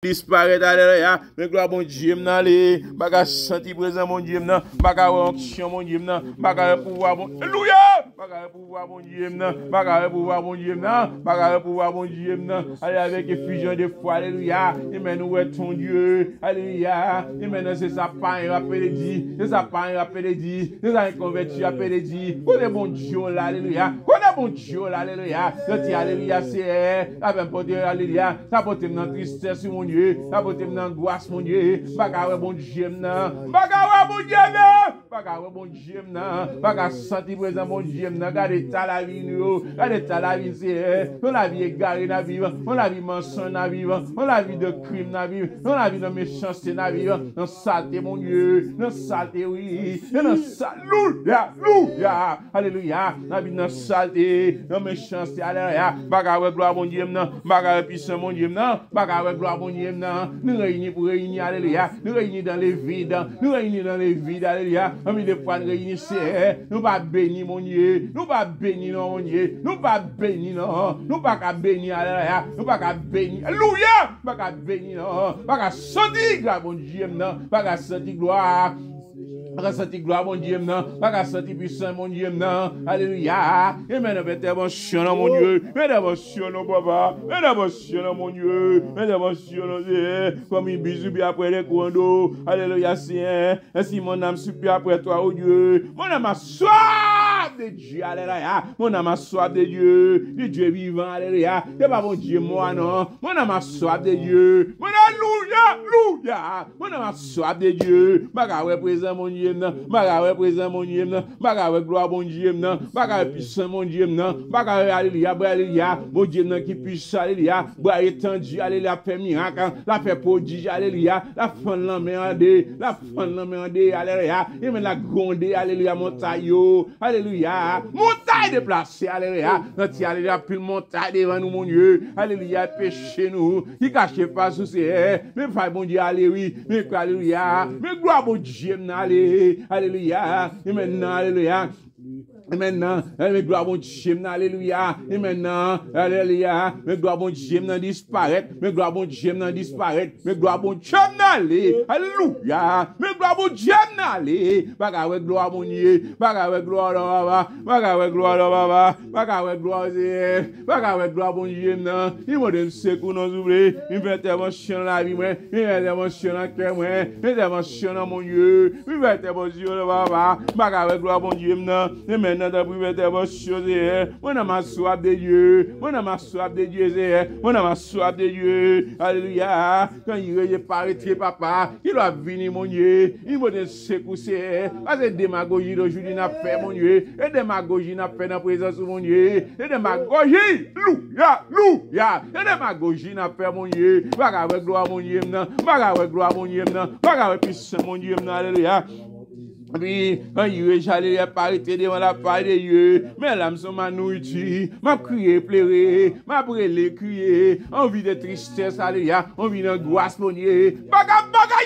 disparaître, alléluia. Mais gloire, mon Dieu, m'n'allez. Baga senti présent, mon Dieu, m'nan. Baga onction, mon Dieu, m'nan. Baga pouvoir, mon alléluia. Baga pouvoir, mon Dieu, m'nan. Baga pouvoir, mon Dieu, m'nan. Baga pouvoir, mon Dieu, m'nan. Allez avec effusion de foi, alléluia. Et maintenant, où est ton Dieu, alléluia. Et maintenant, c'est ça, pas un rappel dit. C'est ça, pas un rappel dit. C'est ça, un converti rappel dit. Qu'on est bon Dieu, là, alléluia. Qu'on est bon Dieu, là, alléluia. Le ti, alléluia, c'est, la même porte, alléluia. Ça porte dans tristesse, mon Dieu. Ça porte dans angoisse, mon Dieu. Baga ouais, bon Dieu, nan. Baga ouais, bon Dieu, nan. Baga ouais, bon Dieu, nan. Baga senti présent, bon Dieu, nan. Gardez ta la vie, nous. Gardez ta la vie, c'est, on la vie égarée, na vie. On la vie mensonge, na vie. On la vie de crime, na vie. On la vie de méchanceté, na vie. Dans saleté, mon Dieu. Dans saleté, oui. Dans alléluia, alléluia. Alléluia. Na vie dans saleté, dans méchanceté, alléluia. Baga ouais, gloire, mon Dieu, nan. Baga ouais, puissant, mon Dieu, nan. Baga ouais, gloire, mon Dieu, nan. Nous réunis pour réunir, alléluia. Nous réunis dans les vides. Nous réunis dans les vides, alléluia. Nous de fois nous réunir, c'est. Nous pas bénir, mon Dieu. Nous pas bénir, non, mon Dieu. Nous pas bénir, non. Nous pas qu'à bénir, alléluia. Nous pas qu'à bénir, alléluia. Pas qu'à bénir, non. Pas qu'à sentir gloire, mon Dieu, non. Pas qu'à sentir gloire. Pas sentir gloire, mon Dieu, non. Pas sentir puissant, mon Dieu, non. Alléluia. Et maintenant, intervention, mon Dieu. Intervention, papa. Intervention, mon Dieu. Intervention, comme il bisou bien après les condos. Alléluia, Seigneur. Ainsi, mon âme supplie après toi, oh Dieu. Mon âme a soif de Dieu. Alléluia. Mon âme a soif de Dieu. Du Dieu vivant. Alléluia. C'est pas mon Dieu, moi, non. Mon âme a soif de Dieu. Mon alléluia. Alléluia. Mon âme a soif de Dieu. Bagarre présent, mon Dieu. Bagarre présent, mon Dieu. Bagarre gloire, mon Dieu. Bagarre puissant, mon Dieu. Bagarre alléluia, alléluia. Mon Dieu qui puisse, alléluia. Bois étendu, alléluia, fait miracle, la fait prodige, alléluia. La fin de l'emmerdé, la fin de l'emmerdé, alléluia. Et même la grondée, alléluia, montagne, alléluia. Montagne déplacée, alléluia. Notre alléluia, puis montagne devant nous, mon Dieu. Alléluia, péché nous. Qui cache pas sous ses, mais pas bon Dieu, alléluia. Mais alléluia. Mais gloire, mon Dieu, alléluia. Alléluia. Et maintenant, alléluia. Et maintenant, mais gloire mon Dieu, alléluia. Et maintenant, alléluia. Mais gloire mon Dieu, disparaître. Mais gloire mon Dieu, disparaître. Mais gloire mon Dieu, aller. Alléluia. Mais gloire mon Dieu, aller. Baga gloire mon Dieu. Baga gloire baba. Baga gloire baba. Baga gloire Dieu. Baga gloire mon Dieu. Il m'a donné ce qu'on nous oublie. Il fait intervention dans la vie, moi. Il fait intervention dans le cœur, moi. Intervention dans mon Dieu. Il fait intervention dans baba. Baga gloire mon Dieu. Et maintenant, dans la première intervention, mon âme a soif de Dieu. Mon âme a soif de Dieu. Mon âme a soif de Dieu. Alléluia. Quand il est paraître, papa, il doit venir, mon Dieu. Il m'a dit secouer. Parce que démagogie d'aujourd'hui n'a fait, mon Dieu. Et démagogie n'a fait dans la présence de mon Dieu. Et démagogie. Louia. Louia. Et démagogie n'a fait, mon Dieu. Baga avec gloire, mon Dieu. Baga avec gloire, mon Dieu. Baga avec puissance, mon Dieu. Alléluia. Oui, quand j'allais parler devant la part de Dieu, mais l'âme sont ma nourriture, m'a crié, pleurer, m'a brûlé, crier, envie de tristesse, alléluia, envie d'angoisse, mon Dieu. Baga,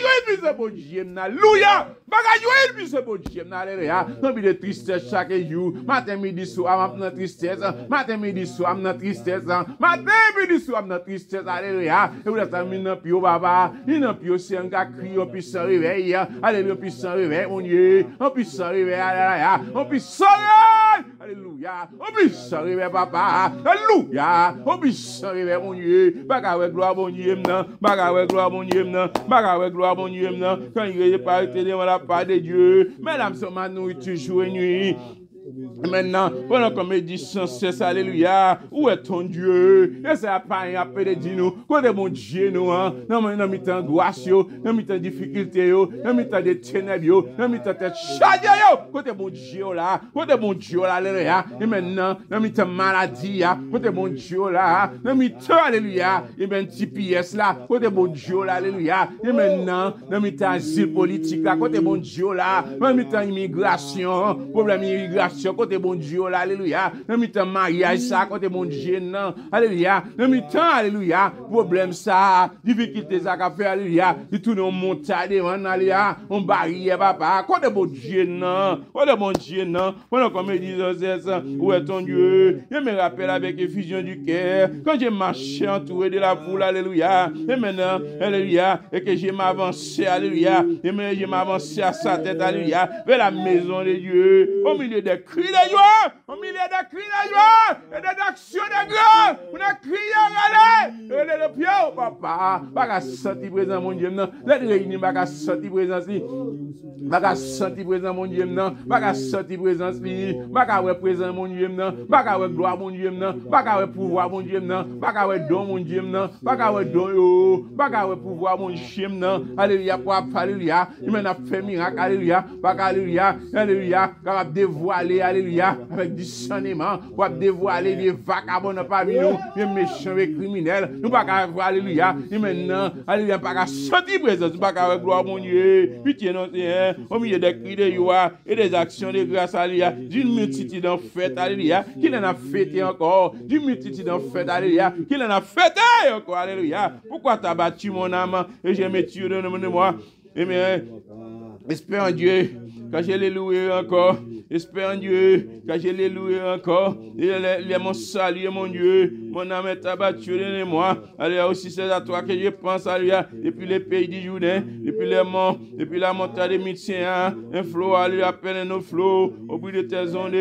yo, il bon Dieu, alléluia. Baga, yo, il bon Dieu, alléluia. Envie de tristesse chaque jour, matin, midi, soir, m'a tristesse, matin, midi, soir, m'a tristesse, matin, midi, soir, m'a tristesse, alléluia. Et vous êtes mis dans pio, baba, il n'a pio, c'est un gars crié, on puisse réveiller, alléluia, puisse réveiller, mon Dieu. On puisse arriver, alléluia. On puisse arriver, alléluia. On puisse arriver, papa, alléluia. On puisse arriver, mon Dieu. Baga gloire, mon Dieu, baga gloire, mon Dieu, baga gloire, mon Dieu. Quand il est parti devant la part de Dieu, mesdames, sont ma nourriture jour et nuit. Maintenant, pendant qu'on me dit sans cesse, alléluia, où est ton Dieu? Et c'est pas un appel de dire nous, quoi de mon Dieu, nous, hein? Non, mais non, mi-temps angoisse, non, mi-temps difficulté, non, mi-temps de ténèbres, non, mi-temps de charge, côté mon Dieu là, côté mon Dieu là, alléluia. Et maintenant, non, mi-temps maladie, côté mon Dieu là, non, mi-temps, alléluia. Et bien, TPS là, côté mon Dieu là, alléluia. Et maintenant, non, mi-temps asile politique là, côté mon Dieu là, non, mi-temps immigration, problème immigration. formation côté bon Dieu là, alléluia. Dans mi-temps mariage ça côté bon Dieu non, alléluia. Dans mi-temps alléluia, problème ça, difficulté ça qu'a fait alléluia, il tourne en montagne devant alléluia, on barrière papa, côté bon Dieu non, côté bon Dieu non. Pendant qu'on me dit ça, où est ton Dieu? Je me rappelle avec effusion du cœur quand j'ai marché entouré de la foule, alléluia. Et maintenant, alléluia, et que j'ai m'avancé, alléluia. Et maintenant, j'ai m'avancé à sa tête, alléluia, vers la maison de Dieu, au milieu des cris de joie, au milieu des cris de joie, et des actions de grâce. On a crié, allez, et le pied, papa, pas sentir présent, mon Dieu, non. Les réunis, pas sentir présence, pas sentir présent, mon Dieu, non. Pas sentir présence, pas présent, mon Dieu, non. Pas gloire, mon Dieu, non. Pas pouvoir, mon Dieu, non. Pas don, mon Dieu, non. Pas don, yo. Pas pouvoir, mon Dieu, non. Alléluia, alléluia. Il m'a fait miracle, alléluia. Pas alléluia, alléluia. Capable dévoiler, alléluia, avec discernement, pour dévoiler les vagabonds parmi nous, les méchants, les criminels. Nous pas voir, alléluia. Et maintenant, alléluia, pas sentir présence, pas gloire, mon Dieu. Pitié, non, Seigneur. Au milieu des cris de joie et des actions de grâce, alléluia, d'une multitude en fête, alléluia, qu'il en a fêté encore, d'une multitude en fête, alléluia, qu'il en a fêté encore, alléluia. Pourquoi tu as battu mon âme et j'ai mis Dieu dans de moi? Eh bien, espère en Dieu, quand je l'ai loué encore, espère en Dieu, quand je l'ai loué encore, il est mon salut, mon Dieu, mon âme est abattue de moi. Alléluia, aussi c'est à toi que je pense, alléluia, depuis les pays du Jourdain, depuis les monts, depuis la montagne des Mythiens, un flot, alléluia, appelle nos flots, au bout de tes ondes,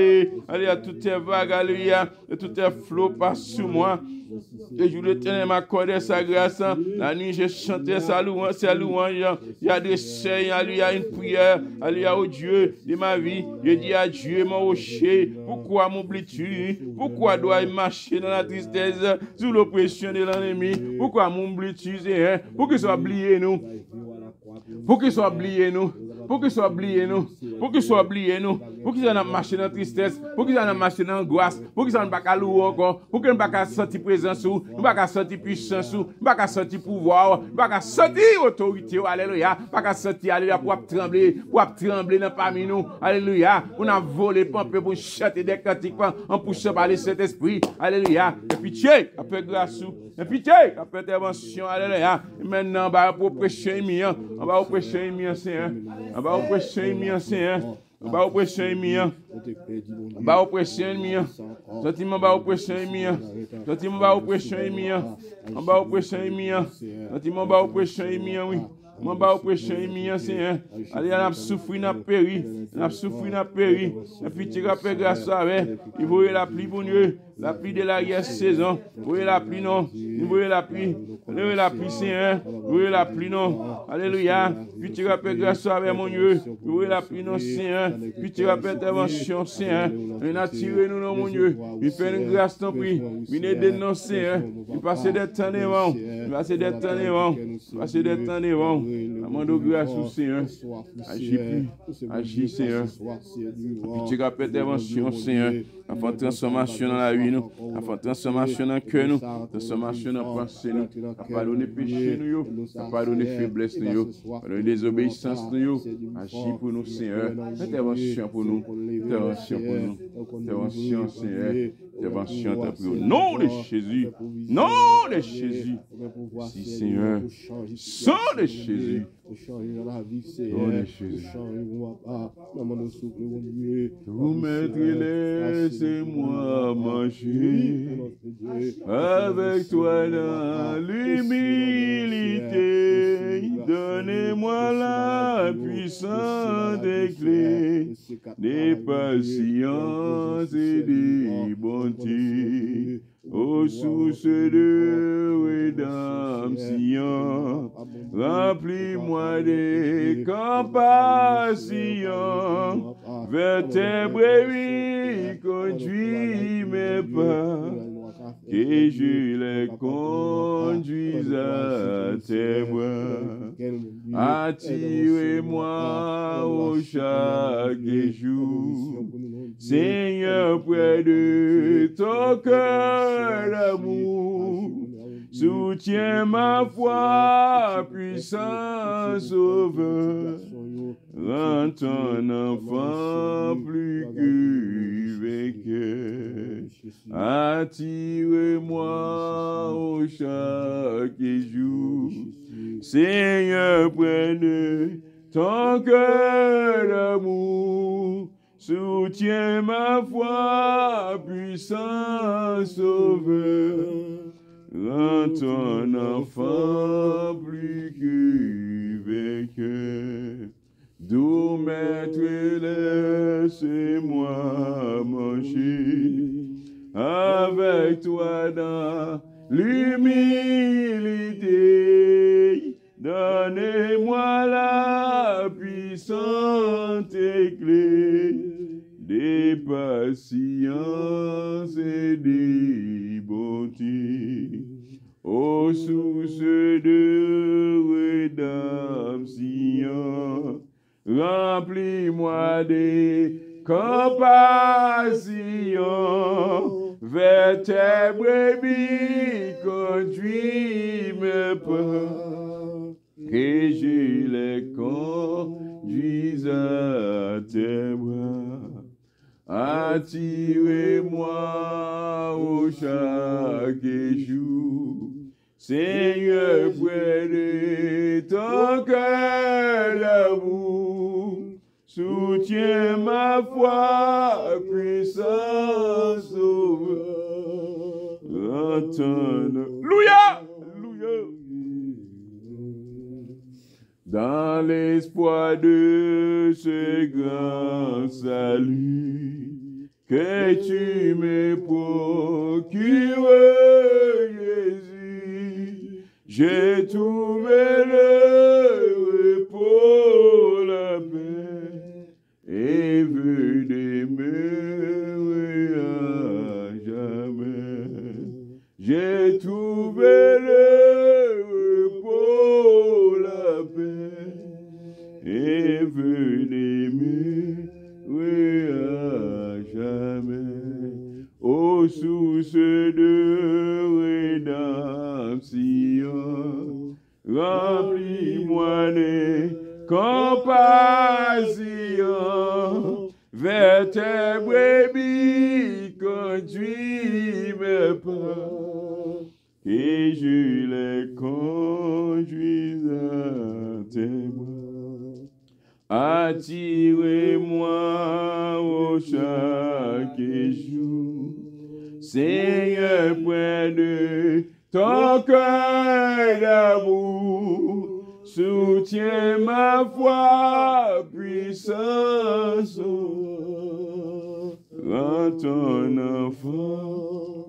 alléluia, toutes tes vagues, alléluia, et tous tes flots passent sous moi. Et je l'éternel m'accordait sa grâce. La nuit, je chantais sa louange, Il y a des seigneurs, alléluia, une prière, alléluia, au Dieu de ma vie. Je dis à Dieu, mon rocher, pourquoi m'oublies-tu? Pourquoi dois-je marcher dans la tristesse, sous l'oppression de l'ennemi? Pourquoi m'oublies-tu, Seigneur? Pour qu'il soit oublié, nous. Pour qu'il soit oublié, nous. Pour qu'il soit oublié, nous. Pour qu'il soit oublié, nous. Pour qu'il soit marché dans la tristesse. Pour qu'il soit marché dans l'angoisse. Pour qu'il soit pas louer encore. Pour qu'il ne pas sentir présence, nous pas sentir puissance, nous pas sentir pouvoir, nous pas sentir autorité, alléluia. Pas sentir, alléluia, pour trembler dans parmi nous, alléluia. On a volé, pompé pour chanter des cantiques en poussant par le Saint-Esprit, alléluia. Et pitié, après grâce, et pitié, après intervention, alléluia. Et maintenant, on va prêcher mien, on va prêcher mien, Seigneur. On va prêcher mien, Seigneur. On va oppression mien. On va oppression mien. Sentiment va oppression mien. Sentiment va oppression mien. On va oppression mien. Sentiment va oppression mien, oui. Mon bas oppression mien, Seigneur. Allez, on a souffert, on a péri. On a souffert, on a péri. Et puis tu rappelles grâce à eux. Il voyait la pluie, bon Dieu. La pluie de l'arrière-saison. Vous voyez la pluie, non. Vous voyez la pluie. Vous voyez la pluie, Seigneur. Vous voyez la pluie, non. Alléluia. Puis tu rappelles grâce à eux, mon Dieu. Vous voyez la pluie, non, Seigneur. Puis tu rappelles intervention, Seigneur. Il a tiré nous, non, mon Dieu. Il fait une grâce, ton prix. Il est de nos Seigneur. Il passe des temps devant. Il passe des temps devant. Il passe des temps devant. Amende grâce au Seigneur. Agis plus. Agis, Seigneur. Puis tu rappelles intervention, Seigneur. Afin transformation dans la vie, nous. Afin transformation dans le cœur, nous. Transformation dans la pensée, nous. Pardonner péché, nous. Pardonner faiblesse, nous. Pardonner désobéissance, nous. Agis pour nous, Seigneur. Intervention pour nous. Intervention pour nous. Intervention, Seigneur. Intervention pour nous. Nom de Jésus. Nom de Jésus. Si, Seigneur. Sang de Jésus. Nom de Jésus. Vous mettrez, laissez-moi manger avec toi dans l'humilité. Donnez-moi la puissance des clés, des patiences et des bontés. Ô source de rédemption, remplis-moi des compassions, vers tes brebis conduis mes pas, que je les conduise à tes bras. Attirez-moi au chaque jour, Seigneur, près de ton cœur d'amour, soutiens ma foi, puissant sauveur. Rends ton enfant plus que vainqueur. Attire-moi au chaque jour. Seigneur, prenne ton cœur d'amour. Soutiens ma foi, puissant sauveur. Rends ton enfant plus que vainqueur. Doux maître, laisse-moi marcher avec toi dans l'humilité. Donnez-moi la puissante clé des patiences et des bontés. Ô source de rédemption, remplis-moi des compassions, vers tes brebis conduis mes pas, que je les conduise à tes bras. Attirez-moi au chaque jour, Seigneur, près de ton cœur d'amour. Soutiens ma foi, puissant sauveur. Alléluia! Dans l'espoir de ce grand salut que tu me procures, Jésus, j'ai trouvé le repos, la paix, et veux demeurer à jamais. J'ai trouvé le repos, la paix, et veux demeurer à jamais. Ô source de rédemption, remplis-moi de compassion, vers tes brebis conduis mes pas, que je les conduise à tes bras. Attirez-moi au chaque jour, Seigneur, près de ton cœur d'amour. Soutiens ma foi, puissant sauveur. Rends ton enfant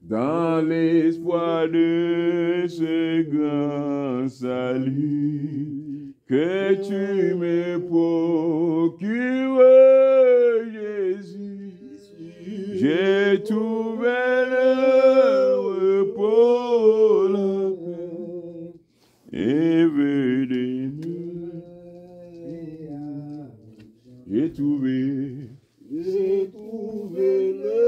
dans l'espoir de ce grand salut que tu me procures, Jésus. J'ai trouvé le repos, la paix, et veux demeurer. J'ai trouvé le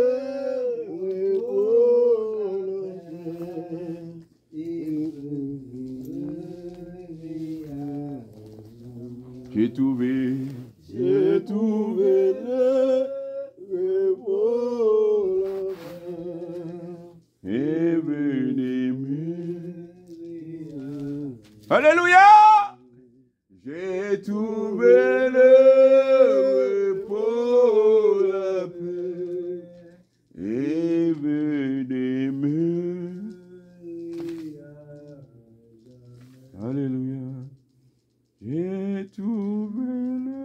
J'ai trouvé le repos, et venez. Alléluia! J'ai trouvé le repos, la paix, et venez. Alléluia. J'ai trouvé le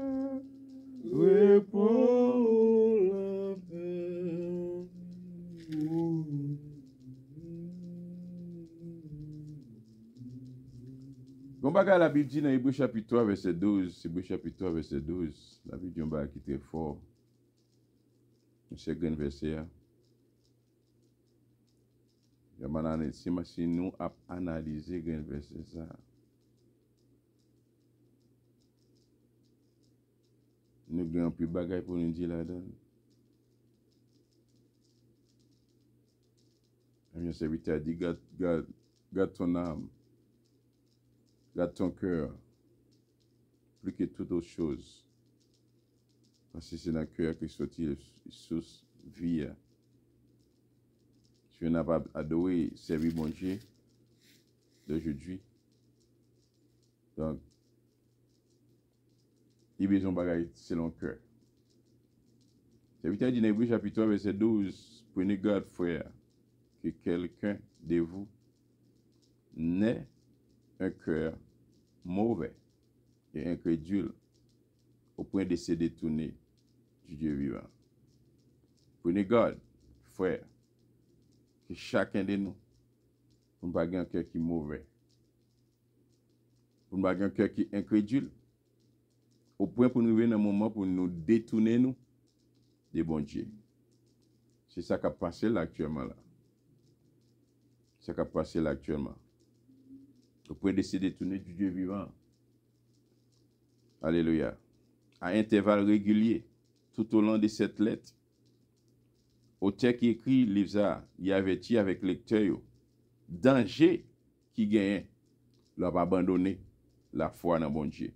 repos, la paix. Quand on la Bible dit dans Hébreux chapitre 3, verset 12, Hébreux chapitre 3, verset 12, la Bible dit on va quitter fort. C'est grand verset. Si nous avons analysé grand verset ça. Nous avons plus de bagages pour nous dire là-dedans. Un serviteur dit, garde ton âme, garde ton cœur, plus que toute autre chose. Parce que c'est dans le cœur que sortit source vie. Tu n'as pas adoré, servir mon Dieu d'aujourd'hui. Donc, il y a besoin de bagaille selon le cœur. Serviteur dit dans Hébreux chapitre 3, verset 12, prenez garde, frère, que quelqu'un de vous n'ait un cœur mauvais et incrédule au point de se détourner du Dieu vivant. Prenez garde, frère, que chacun de nous, pour ne pas avoir un cœur qui est mauvais, pour ne pas avoir un cœur qui est incrédule, au point pour nous venir un moment pour nous détourner nous des bons dieux. C'est ça qui a passé là actuellement. Là. C'est ça qui a passé là actuellement. Au point de se détourner du Dieu vivant. Alléluia. À intervalles réguliers, tout au long de cette lettre, auteur qui écrit livre, il avertit avec lecteur danger qui gagne leur abandonner la foi dans bon Dieu.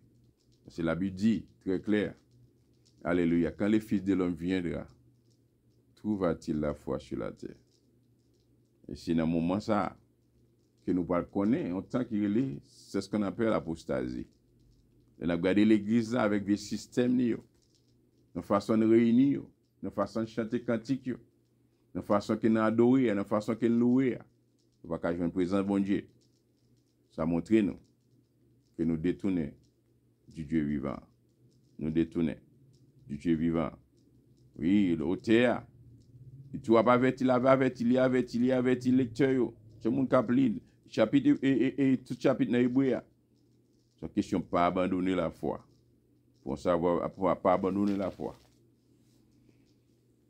C'est la Bible dit très clair. Alléluia. Quand le Fils de l'homme viendra, trouvera-t-il la foi sur la terre? Et c'est dans ce moment ça que nous parlons connaître, en tant qu'il c'est ce qu'on appelle l'apostasie. On a regardé l'église là avec des systèmes, une façon de réunir, une façon de chanter cantique, une façon de adorer, une façon de louer. On va pas jouer une présence bon Dieu. Ça montre nous que nous détournons du Dieu vivant. Nous détournons du Dieu vivant. Oui, l'auteur. Tu vas pas avertir, il y avait lecteur. Tout le monde qui a pris chapitre et tout chapitre dans l'Hébreu. C'est une question de ne pas abandonner la foi. Pour savoir, pour pas abandonner la foi.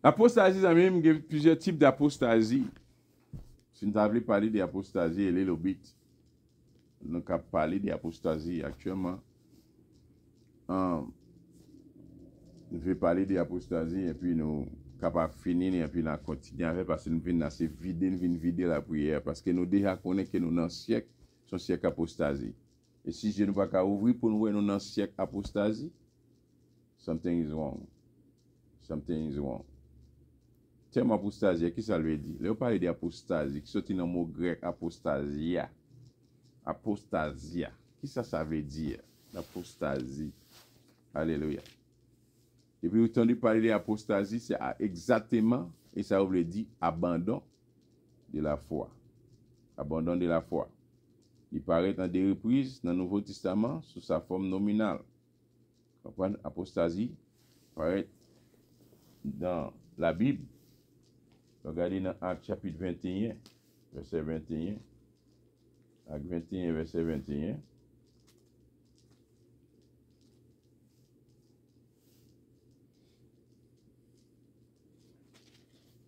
L'apostasie, ça même, il y a plusieurs types d'apostasie. Si nous avons parlé d'apostasie, elle est le but. Nous avons parlé d'apostasie actuellement. Nous vais parler d'apostasie et puis nous capables de finir et puis nous continuer avec parce que nous venons assez vider la prière parce que nous déjà connaissons que nous dans siècle son siècle apostasie. Et si je ne vais pas ouvrir pour nous dans siècle apostasie, something is wrong. Something is wrong. Terme apostasie, qui ça veut dire? Là on parle d'apostasie qui sorti dans le mot grec apostasia. Apostasia. Qui ça veut dire? L'apostasie. Alléluia. Et puis, vous entendu parler d'apostasie, c'est exactement, et ça veut dire abandon de la foi. Abandon de la foi. Il paraît dans des reprises dans le Nouveau Testament sous sa forme nominale. Vous comprenez? Apostasie paraît dans la Bible. Regardez dans Actes chapitre 21, verset 21. Actes 21, verset 21.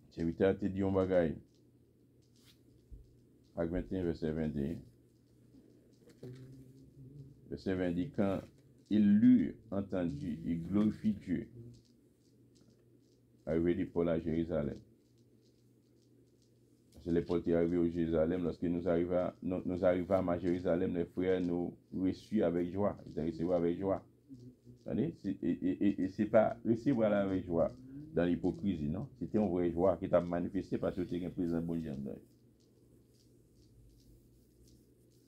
Serviteur te dit un bagay. Acte 21, verset 21. Verset 20 dit, quand il l'eut entendu, il glorifie Dieu. Arrivé de Paul à Jérusalem. C'est les Paul qui est arrivé au Jérusalem. Lorsque nous arrivâmes à Jérusalem, les frères nous reçurent avec joie. Ils ont reçu avec joie. Et c'est pas recevoir avec joie dans l'hypocrisie, non? C'était une vraie joie qui t'a manifesté parce que tu es un président bon Dieu.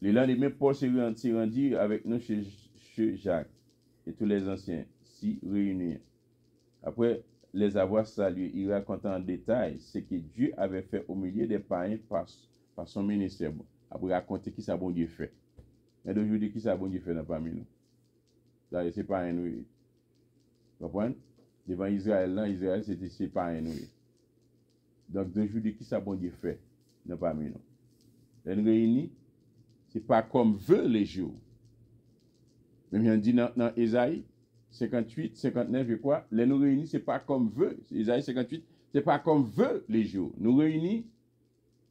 Le lendemain, Paul s'est rendu avec nous chez Jacques et tous les anciens s'y réunis. Après les avoir salués, il raconta en détail ce que Dieu avait fait au milieu des païens par son ministère. Après raconter qui ça bon Dieu fait. Mais d'aujourd'hui, qui ça bon Dieu fait dans parmi nous? Là, c'est pas un nous. Vous comprenez? Devant Israël, là, Israël, c'était c'est pas un nous. Donc, d'aujourd'hui, qui ça bon Dieu fait dans parmi nous? Les réunis, c'est pas comme veut les jours. Même on dit dans Ésaïe 58, 59, je crois, les nous réunis, c'est pas comme veut. Ésaïe 58, c'est pas comme veut les jours. Nous réunis,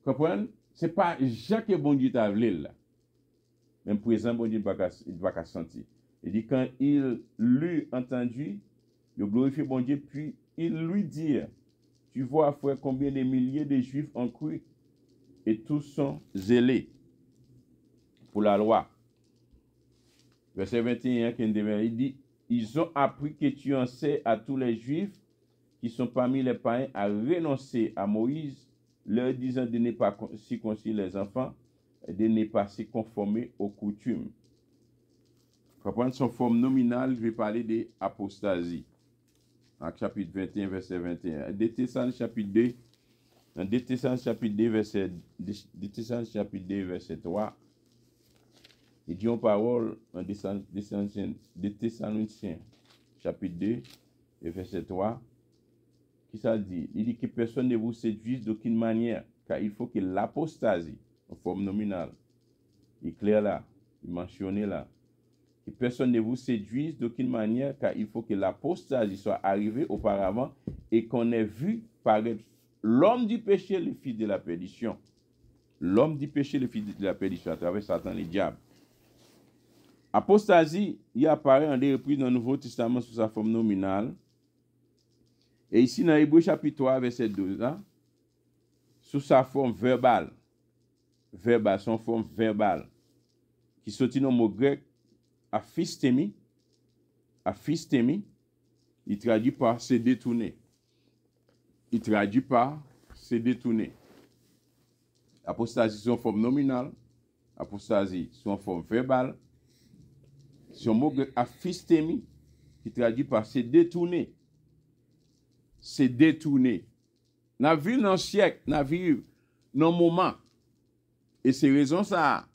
comprenez? C'est pas Jacques bon Dieu t'a voulu là. Même présent, bon Dieu, il ne va pas sentir. Il dit, quand il l'eut entendu, il glorifie bon Dieu, puis il lui dit, tu vois, frère, combien de milliers de Juifs ont cru et tous sont zélés pour la loi. Verset 21, il dit, ils ont appris que tu en sais à tous les Juifs qui sont parmi les païens à renoncer à Moïse, leur disant de ne pas circoncire les enfants et de ne pas se conformer aux coutumes. Pour prendre son forme nominale, je vais parler d'apostasie. En chapitre 21, verset 21. De Thessaloniciens chapitre 2, de Thessaloniciens chapitre 2, verset 3. Il dit en parole en de Thessaloniciens chapitre 2, verset 3. Qui ça dit? Il dit que personne ne vous séduise d'aucune manière, car il faut que l'apostasie, en forme nominale, il est clair là, il est mentionné là, que personne ne vous séduise d'aucune manière, car il faut que l'apostasie soit arrivée auparavant et qu'on ait vu paraître l'homme du péché, le fils de la perdition. L'homme du péché, le fils de la perdition, à travers Satan, le diable. Apostasie, il apparaît en des reprises dans le Nouveau Testament sous sa forme nominale. Et ici, dans Hébreux chapitre 3, verset 12, hein, sous sa forme verbale, son forme verbale, qui sortit dans le mot grec aphistemi, il traduit par se détourner. Apostasie, son forme nominale, apostasie, son forme verbale, son mot grec aphistemi, qui traduit par se détourner. Se détourner. N'a vu dans le siècle, n'a vu dans le moment. Et c'est raison ça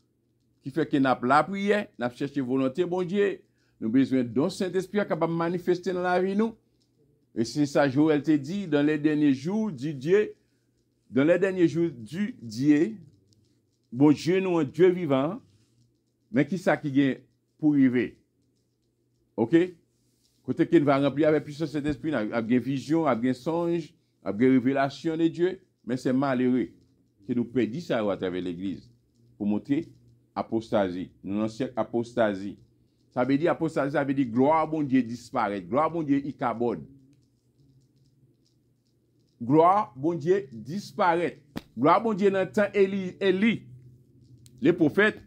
qui fait que n'a pas la prière, n'a cherché volonté, bon Dieu. Nous avons besoin d'un Saint-Esprit capable de manifester dans la vie nous. Et c'est ça, Joël te dit, dans les derniers jours du Dieu, bon Dieu, nous un Dieu vivant, mais qui ça qui vient pour arriver? Ok? Côté qu'il va remplir avec puissance cet esprit, avec une vision, avec un songe, avec une révélation de Dieu, mais c'est malheureux que nous perdons ça à travers l'église pour montrer apostasie. Nous avons siècle apostasie. Ça veut dire apostasie, ça veut dire gloire à bon Dieu disparaître, gloire à bon Dieu ikabod. Gloire à bon Dieu disparaître. Gloire à bon Dieu dans le temps Élie, les prophètes.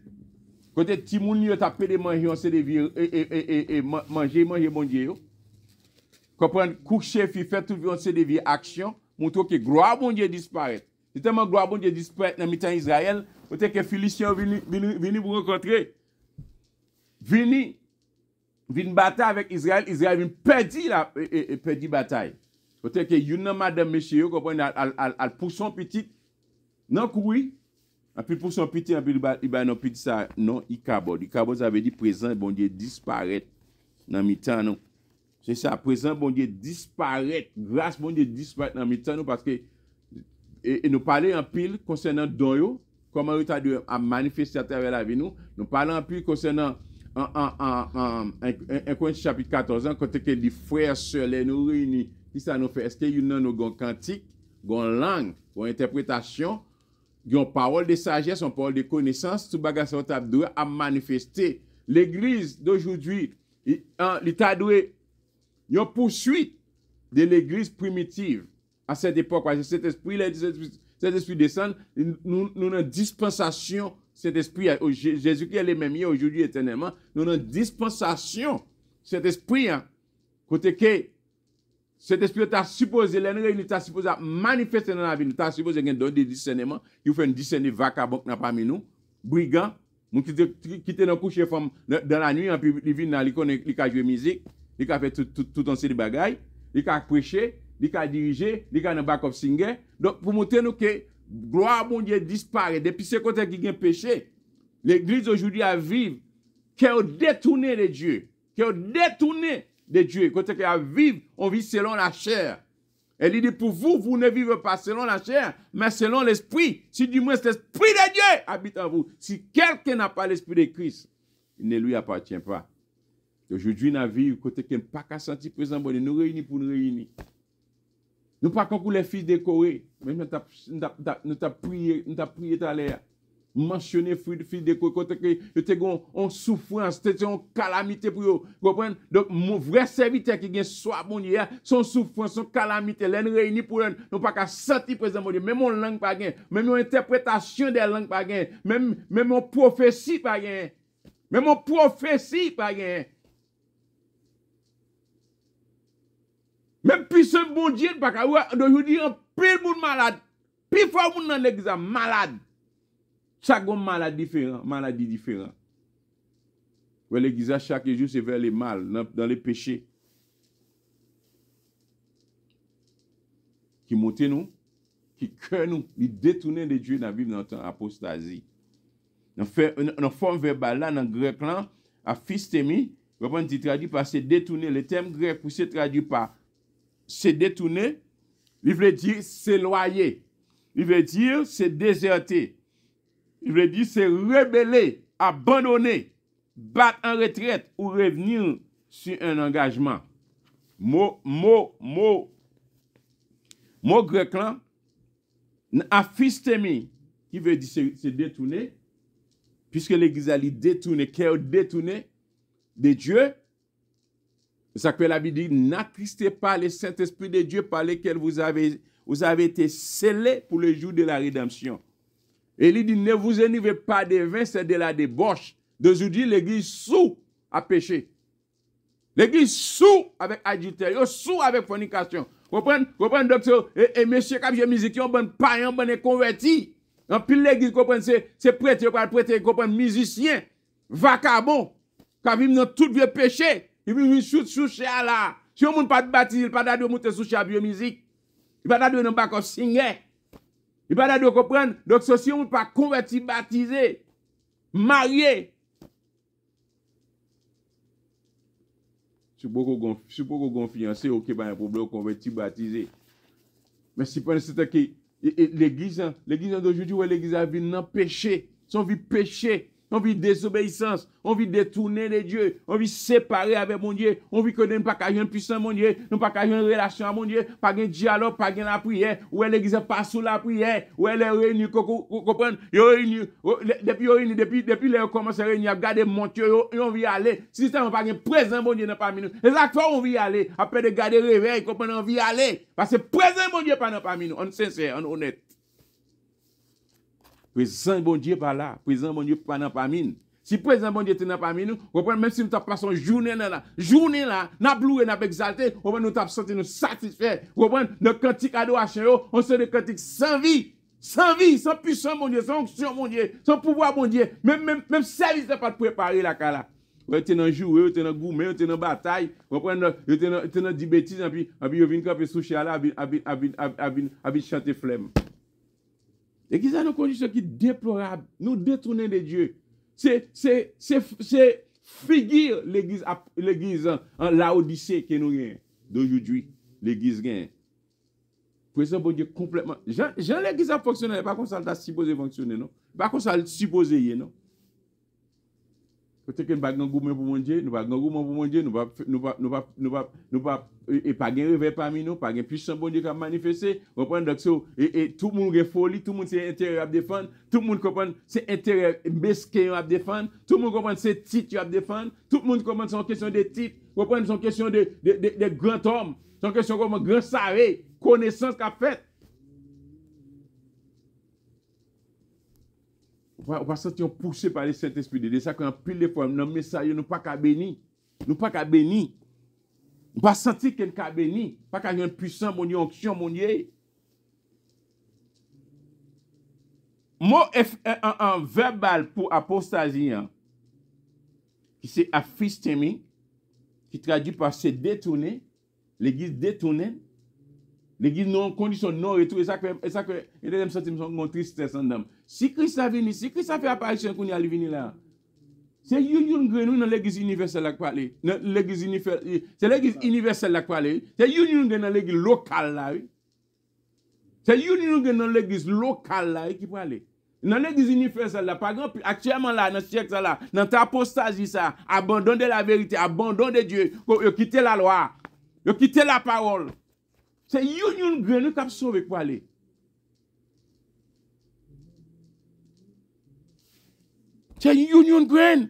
Côté Timoun, yo tapé de manger, on se devient et manger bon Dieu. Comprendre, coucher, faire tout, on se devient action, montre que gloire bon Dieu disparaît. C'est tellement gloire bon Dieu disparaît dans le temps Israël, peut-être que Philistins viennent vous rencontrer. Viennent bataille avec Israël, Israël vient perdre bataille. Peut-être que une madame monsieur, comprendre, elle pousse son petit, non courir. Et puis pour son petit, il va non petit ça, non, il cabot. Il cabot, ça veut dire présent, bon Dieu disparaître dans le temps, non. C'est ça, présent, bon Dieu disparaître, grâce, bon Dieu disparaître dans le temps, parce que, et nous parlons en pile concernant don, comment il a manifesté à travers la vie, nous parlons en pile concernant, en Corinthiens chapitre 14, quand il dit frères, sœurs, les nous réunis, qui ça nous fait? Est-ce qu'il y a une cantique, une langue, une interprétation? Une parole de sagesse, une parole de connaissance, tout bagage sont à manifester. L'église d'aujourd'hui, l'État doit une poursuite de l'église primitive à cette époque. Parce que cet esprit descend, nous avons une dispensation, cet esprit, Jésus-Christ est le même hier, aujourd'hui, éternellement, nous avons une dispensation, cet esprit, côté que cet esprit est supposé, il est supposé manifester dans la vie, il est supposé donner des discernements, il fait un discernement vagabond parmi nous, brigand, qui était dans le coucher dans la nuit, puis il vient il a joué musique, il a fait tout un série de bagailles, il a prêché, il a dirigé, il a un backup singer. Donc, pour montrer nous que gloire à bon Dieu disparaît, depuis ce côté qui a péché, l'église aujourd'hui a vivre, qui a détourné de Dieu, qui a détourné de Dieu. Quand on vit, on vit selon la chair. Elle dit pour vous, vous ne vivez pas selon la chair, mais selon l'esprit. Si du moins l'esprit de Dieu habite en vous. Si quelqu'un n'a pas l'esprit de Christ, il ne lui appartient pas. Aujourd'hui, dans la vie, côté qu'on n'a pas qu'à sentir présent, nous réunissons pour nous réunir. Nous pas comme pour les fils décorés. Même nous avons prié tout à l'heure. mentionner fil de côté que yo te gon on souffrance, c'était une calamité pour yo. Comprendre? Donc mon vrai serviteur qui gen soit bon Dieu, son souffrance, son calamité, l'en réuni pour non pas qu'à sentir présent mon Dieu, même mon langue pas gain, même mon interprétation des langues pas gain, même mon prophétie pas gain. Même mon prophétie pas gain. Même puissant bon Dieu pas ka aujourd'hui un pile monde malade. Plus fort monde dans l'église malade. Chaque malade différent, maladie différente. Ouais, l'église chaque jour c'est vers les mal, dans les péchés. Qui montent nous, qui cœur nous, qui détournent de Dieu dans la Bible dans le temps apostasie. Dans forme verbale là, dans le grec là, aphistemi, on dit traduit par se détourner. Le terme grec pour se traduire par se détourner, il veut dire s'éloigner. Il veut dire se déserter. Il veut dire se rebeller, abandonner, battre en retraite ou revenir sur un engagement. Mot grec là, aphistemi, qui veut dire se détourner, puisque l'église a détourné, qu'elle détourné de Dieu. Ça que la Bible dit, n'attristez pas le Saint-Esprit de Dieu par lequel vous avez été scellés pour le jour de la rédemption. Et il dit, ne vous enivrez pas de vin, c'est de la débauche. D'aujourd'hui, l'église sous à pécher. L'église sous avec adultère, sous avec fornication. Comprenez, docteur, et monsieur, quand j'ai musique, on bon païen, on bon converti. En pile l'église, comprenez, c'est prêtre, comprenez, musicien, vagabond, qui vit dans tout vieux péché. Il vit sous à là. Si on ne pas de baptiser, il ne pas de monter sous à biomusique. Il ne pas de ne pas singer. Il ne pas de comprendre. Donc, si on ne pas converti, baptisé, marié. Si beaucoup fiancé, ok, pas un problème, converti, baptisé. Mais si c'est que l'église d'aujourd'hui, l'église a vu dans péché, son vie péché. On vit désobéissance, on vit détourner de Dieu, on vit séparer avec mon Dieu, on vit que nous pas qu'à un puissant mon Dieu, nous pas qu'à une relation avec mon Dieu, pas un dialogue, pas la prière, où l'église pas sous la prière, où elle est réunie, comprendre, depuis les commencent à réunir, regarder mon Dieu, on vit aller, si ça on pas un présent mon Dieu dans parmi nous. Les acteurs on vit aller, après de garder réveil, comprendre, on vit aller, parce que présent mon Dieu pas dans parmi nous, on sincère, on honnête. Présent bon Dieu pas là, présent bon Dieu pas dans parmi nous. Si présent bon Dieu est dans parmi nous, même si nous t'as passé une journée là, n'a loué, n'a exalté, nous t'as senti nous satisfait. Le cantique adoration, on se le cantique sans vie, sans puissance mon Dieu, sans onction mon Dieu, sans pouvoir mon Dieu, même service n'a pas préparé la cala. Vous êtes dans jouer, vous êtes dans gourmet, vous êtes dans bataille, vous êtes dans des bêtises, et puis vous venez camper sous là, à chanter flemme. L'église a une condition qui est déplorable. Nous détournons de Dieu. C'est figure l'église en Laodicée que nous avons d'aujourd'hui. L'église gagne. Présent bon Dieu complètement. Jean l'église a fonctionné. Pas comme ça, elle a supposé fonctionner, non? Pas comme ça, elle supposé, non? Peut-être que nous n'avons pas de gourmet pour mon Dieu, nous n'avons pas de gourmet pour mon Dieu, nous pas et pas de réveil parmi nous, pas de puissance bon Dieu qui a manifesté. Et tout le monde est folie, tout le monde c'est intérêt à défendre, tout le monde comprend c'est intérêt mesquin à défendre, tout le monde comprend c'est titre à défendre, tout le monde comprend c'est une question de titre, comprend c'est une question de grand homme, c'est une question comme grand savant, connaissance qu'a fait. On va sentir poussé par le Saint-Esprit de Dieu. Ça qu'on pile de fois dans le message, nous pas qu'à bénir. Nous pas qu'à bénir. On va sentir qu'il qu'à bénir. Pas qu'à un puissant, mon Dieu, onction, mon Dieu. Mot en verbal pour apostasie, qui c'est aphistemi, qui traduit par se détourner, l'église détournée. L'église non condition non retour et ça que il deuxième sentiment son tristesse en dame. Si Christ a venu, si Christ a fait apparition qu'on y a venu là. C'est une grenou dans l'église universelle là parler. L'église universelle, c'est l'église universelle là parler. C'est une dans l'église locale là. C'est une dans l'église locale là qui parler. Dans l'église universelle là par exemple actuellement là dans siècle là, dans ta apostasie ça, abandon de la vérité, abandon de Dieu, quitter la loi, quitter la parole. C'est une grenou qui a sauvé pour aller. C'est une graine.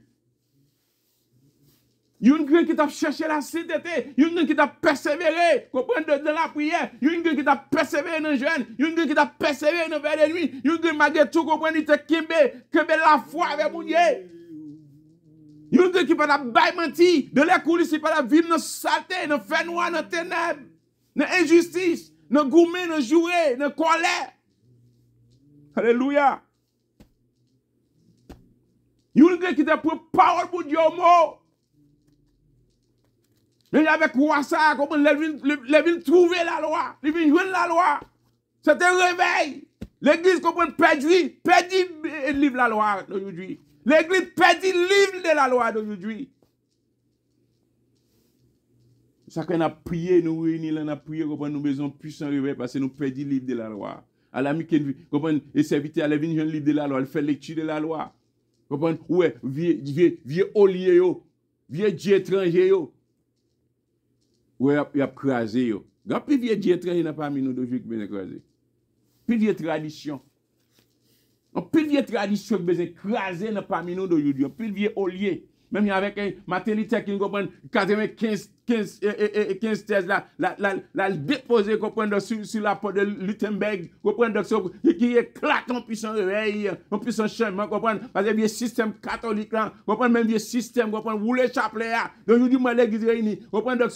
Une graine qui t'a cherché la sainteté, une graine qui t'a persévéré, comprendre dans la prière, une graine qui t'a persévéré dans le jeûne, une graine qui t'a persévéré dans vers les nuits, une graine malgré tout comprendre il t'a kembe la foi avec mon Dieu. Une graine qui pas la baille menti, de la coulisses, c'est pas la vivre dans saleté, dans fait noir, dans ténèbres, dans injustice, dans gourmet, dans jouer, dans colère. Alléluia. Une graine qui t'a pris parole pour Dieu au mot. Mais avec quoi ça, comment les villes trouver la loi, les villes jouer la loi. C'est un réveil. L'église comprend perdu le livre de la loi d'aujourd'hui. L'église perdu le livre de la loi d'aujourd'hui. Ça qu'on a prié, nous réunir, on a prié, qu'on nous besoin puissant réveil parce que nous perdu le livre de la loi. À la mi-temps, les serviteurs, les vignes, le livre de la loi, elle fait lecture de la loi. Comprendre, ouais, vieux olier, vieux dieu étranger, ouais, il a crasé, yo. Quand plus vieux dieu étranger n'a pas mis nous de qui bien crasé. Plus vieille tradition. Plus vieille tradition qui besoin craser n'a pas mis nous d'aujourd'hui. Plus vieux olier. Même avec un matériel qui comprend 95 15 thèses la déposer comprendre sur la porte de Lutemberg comprendre qui éclate en puissant réveil en puissant changement comprendre parce que le système catholique là comprendre même le système comprendre rouler chapelet là donc je dis moi l'église réunie comprendre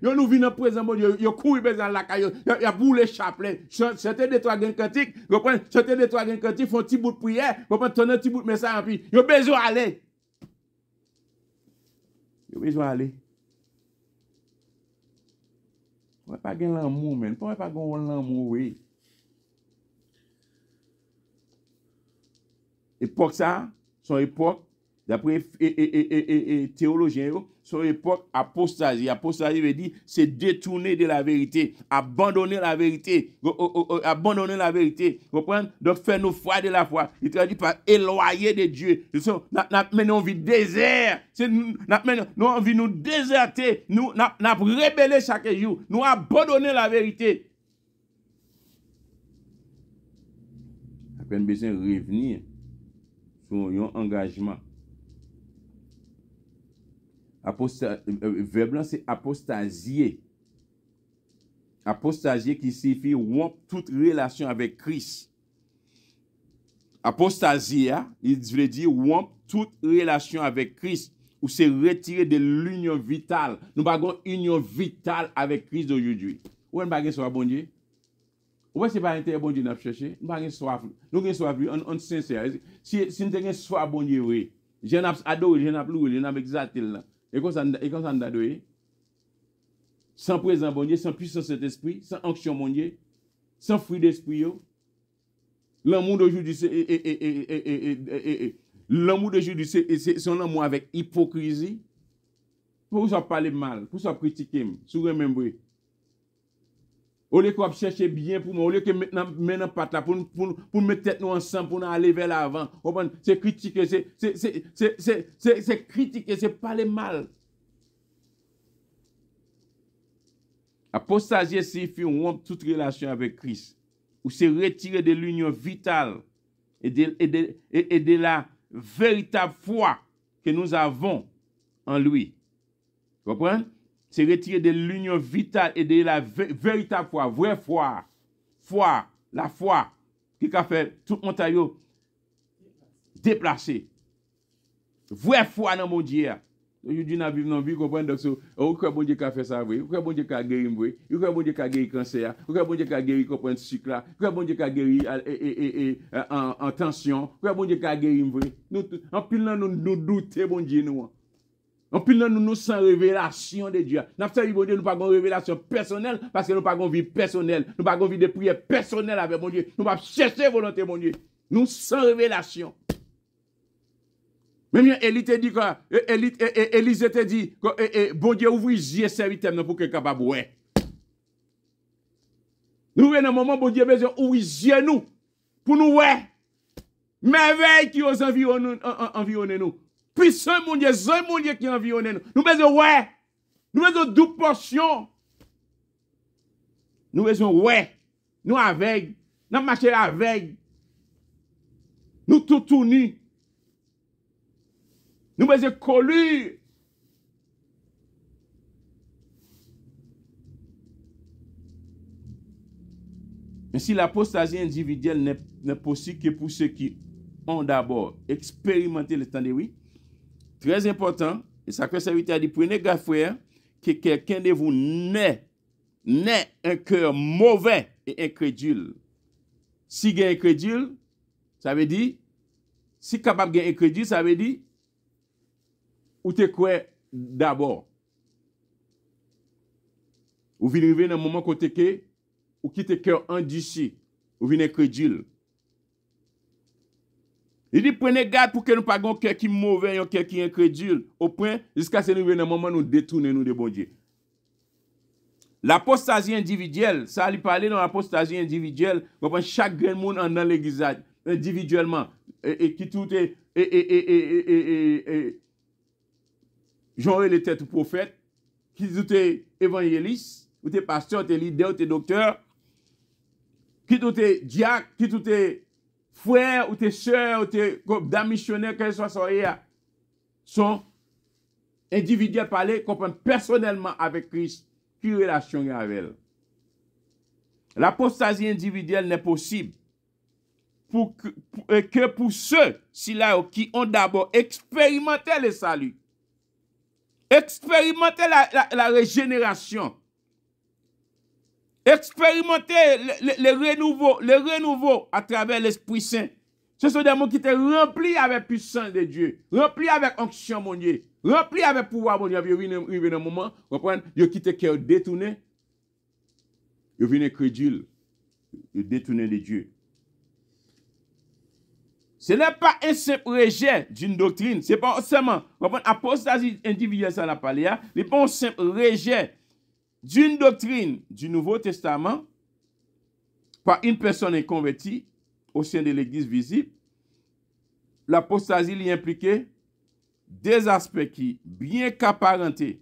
yo nous vinn en présent bon Dieu yo courir besoin la caille y a rouler chapelet c'était des trois gain cantique comprendre c'était des trois gain cantique font petit bout de prière comprendre ton petit bout de message puis yo besoin aller. Yo besoin aller. On pas gagner l'amour, mais on pas gagner l'amour, oui. Époque ça, son époque, d'après théologiens, son époque apostasie. Apostasie veut dire c'est détourner de la vérité, abandonner la vérité, abandonner la vérité. Vous comprenez? Donc faire nos foi de la foi. Il traduit par éloigner de Dieu. Nous envie désert. Nous envie nous déserter. Nous rébeller chaque jour. Nous abandonner la vérité. À peine besoin de revenir sur un engagement. Verbe c'est apostasier. Apostasier qui signifie rompre toute relation avec Christ. Apostasie, il veut dire rompre toute relation avec Christ ou se retirer de l'union vitale. Nous n'avons pas une union vitale avec Christ d'aujourd'hui. Où est-ce que soit bon Dieu? Où est-ce que c'est pas intérêt bon Dieu n'a cherché? Nous n'avons pas soif. Nous avons soif, on sincère. Si nous avons soif bon Dieu, oui. Je n'ai adoré, je n'ai loué, je n'ai exalté là. Et quand ça nous adoré, sans présence bon Dieu, sans puissance de cet esprit, sans onction mon Dieu, sans fruit d'esprit, l'amour d'aujourd'hui, c'est son amour avec hypocrisie. Pour ça parler mal, pour ça critiquer, pour remembrer. Au lieu qu'on cherche bien pour moi, au lieu que maintenant pas là pour mettre tête nous ensemble pour nous aller vers l'avant. C'est critiquer, c'est critiquer, c'est parler mal. Apostasie signifie rompre toute relation avec Christ, ou se retirer de l'union vitale et de la véritable foi que nous avons en lui. Vous comprenez? C'est retirer de l'union vitale et de la véritable foi, vraie foi, la foi qui a fait tout montagne déplacé. Vraie foi dans mon Dieu. Aujourd'hui, nous vivons dans la vie, comprenez, donc, pourquoi bon Dieu a fait ça, pourquoi bon Dieu a guéri, pourquoi bon Dieu a guéri cancer, pourquoi bon Dieu a guéri, comprenez, sucre là, pourquoi bon Dieu a guéri en tension, pourquoi bon Dieu a guéri, en pile, nous doutons, bon Dieu, nous. En plus, nous sans révélation de Dieu. Nous n'avons pas de révélation personnelle parce que nous n'avons pas de vie personnelle. Nous n'avons pas de vie de prière personnelle avec mon Dieu. Nous ne pouvons pas chercher volonté, mon Dieu. Nous sans révélation. Même Élie te dit quoi? Élise te dit que bon Dieu ouvre les yeux serviteur pour que capable ouais. Nous venons un moment bon Dieu besoin ouvrir les yeux nous pour nous ouais. Merveille qui ose environner nous. Puissant mon Dieu, zon mon Dieu qui environne nous. Nous besoin ouais. Nous besoin double portion. Nous besoin ouais. Nous avec. Nous marcher avec. Nous tout tourner. Nous besoin coller. Mais si l'apostasie individuelle n'est possible que pour ceux qui ont d'abord expérimenté le temps de oui, très important, et ça que ça veut dire, prenez garde frère, que quelqu'un de vous naît un cœur mauvais et incrédule. Si il y a incrédule, ça veut dire, si capable de incrédule, ça veut dire, ou te quoi d'abord. Ou venez arriver dans un moment côté que, ou qui te cœur endurci, ou venez incrédule. Il dit, prenez garde pour que nous ne pas un cœur qui est mauvais, un cœur qui est incrédule, au point, jusqu'à ce que nous venons un moment nous détourner nous de bon Dieu. L'apostasie individuelle, ça lui parler dans l'apostasie individuelle, chaque grand monde dans l'église individuellement, et qui tout est, genre les têtes prophètes, qui tout est évangéliste, ou t'es pasteur, t'es leader, t'es docteur, qui tout est diacre, qui tout est frère, ou t'es soeur, ou t'es dame missionnaire, quel soit son sont individuels parler, comprendre personnellement avec Christ, qui relation avec elle. L'apostasie individuelle n'est possible que pour ceux qui ont d'abord expérimenté le salut, expérimenté la régénération, expérimenter le renouveau à travers l'Esprit Saint. Ce sont des gens qui étaient remplis avec puissance de Dieu, remplis avec onction mon Dieu, remplis avec pouvoir mon Dieu. Ils viennent un moment, ils quittent le cœur détourné, ils viennent incrédule, ils détournent de Dieu. Ce n'est pas un simple rejet d'une doctrine, ce n'est pas seulement, apostasie individuelle, ça l'a parlé, ce n'est pas un simple rejet d'une doctrine du Nouveau Testament par une personne inconvertie au sein de l'Église visible. L'apostasie y impliquait des aspects qui, bien qu'apparentés,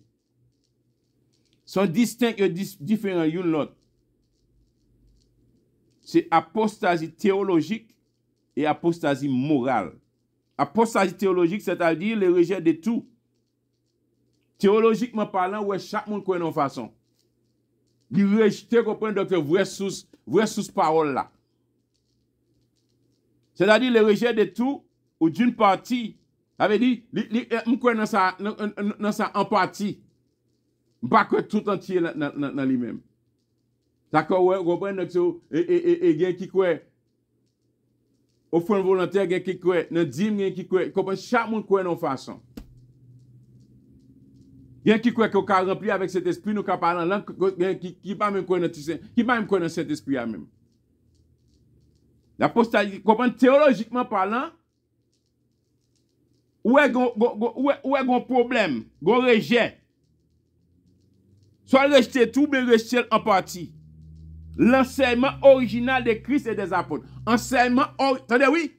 sont distincts et différents l'un de l'autre. C'est apostasie théologique et apostasie morale. Apostasie théologique, c'est-à-dire le rejet de tout. Théologiquement parlant, où chaque monde connaît une façon. Il rejette comprendre que vraie source parole là. C'est-à-dire le rejet de tout ou d'une partie. Ça veut dire, on connaît ça en partie. Pas que tout entier dans lui-même. D'accord, ouais, comprendre que et gen qui quoi offrande volontaire gen qui quoi dans dîme gen qui quoi comprendre chaque monde quoi une façon. Il y a qui croit qu'on a rempli avec cet esprit, nous parlons en langue, qui pas même connaître cet esprit à même. L'apostasie, comprendre théologiquement parlant, où est un problème, un rejet. Soit rejeter tout, mais rejeter en partie. L'enseignement original de Christ et des apôtres. Attendez, oui.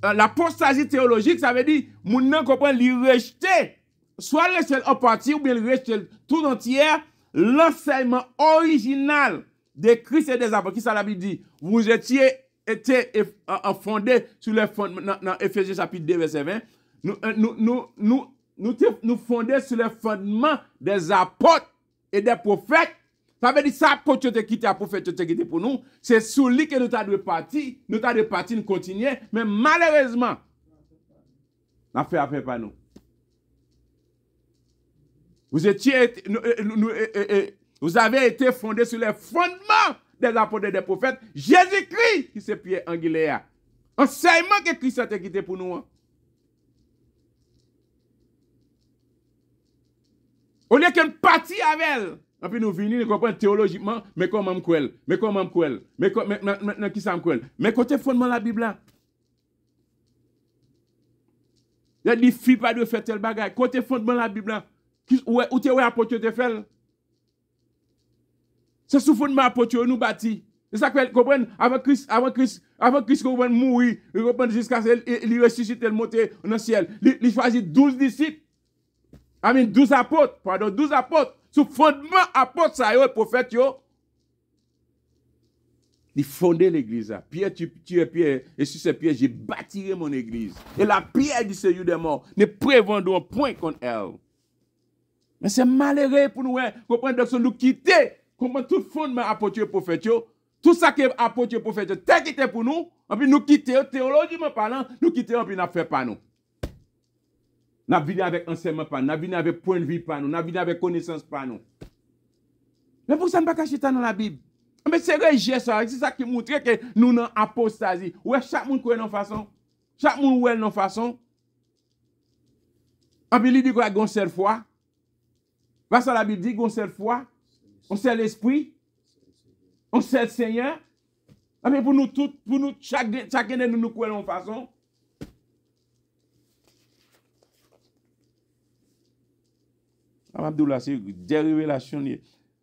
L'apostasie théologique, ça veut dire, moun nan comprend li rejeter. Soit le en partie ou bien le reste tout entier, l'enseignement original de Christ et des apôtres. Qui ça la Bible dit? Vous étiez fondés sur les fondements, dans Ephésiens chapitre 2, verset 20. Nous fondés sur les fondements des apôtres et des prophètes. Ça veut dire que ça, apôtre te quitté, à prophète te quitté pour nous. C'est sur lui que nous avons parti. Nous avons parti, nous continuons. Mais malheureusement, n'a fait affaire par nous. Vous avez été fondés sur les fondements des apôtres et des prophètes. Jésus-Christ, qui c'est Pierre angulaire. Enseignement que Christ a quitté pour nous. Au lieu qu'une partie avec elle. Et puis nous venons, nous comprenons théologiquement, mais comment qui ça m'quel. Mais côté fondement de la Bible là. Il y a des filles pas de faire tel bagage. Côté fondement de la Bible là. Où tu es apôtre te fait? C'est sous fondement apôtre nous bâti. C'est ça que comprendre avant Christ qu'on mourir, il comprend jusqu'à ce qu'il ressuscite le monter dans le ciel. Il choisit 12 disciples. 12 apôtres, pardon, 12 apôtres. Sous fondement apôtre ça yo prophète yo. Il fondait l'église. Pierre, tu es Pierre, et sur ce pierre, j'ai bâti mon église. Et la pierre du Seigneur des morts ne prévendons point contre elle. Mais c'est malheureux pour nous, comprendre que nous quitter, comment tout fondement apôtre prophète, tout ça que apôtre prophète, t'es quitté pour nous, et puis nous quitter, théologiquement parlant, nous quitter, et puis nous fait pas nous. Nous venons avec enseignement pas nous, nous venons avec point de vue pas nous, nous venons avec connaissance pas nous. Mais pour ça, nous ne pas cacher ça dans la Bible. Mais c'est rejet ça, c'est ça qui montre que nous sommes apostasie. Ouais, chaque monde croit dans façon. Chaque monde ouais dans façon. En puis il dit quoi, gon seule foi. Parce que la Bible dit gon seule foi, on sait l'esprit, on sait le Seigneur. Mais pour nous tous, pour nous chacun de nous croit dans façon. Abdullah, c'est des révélations.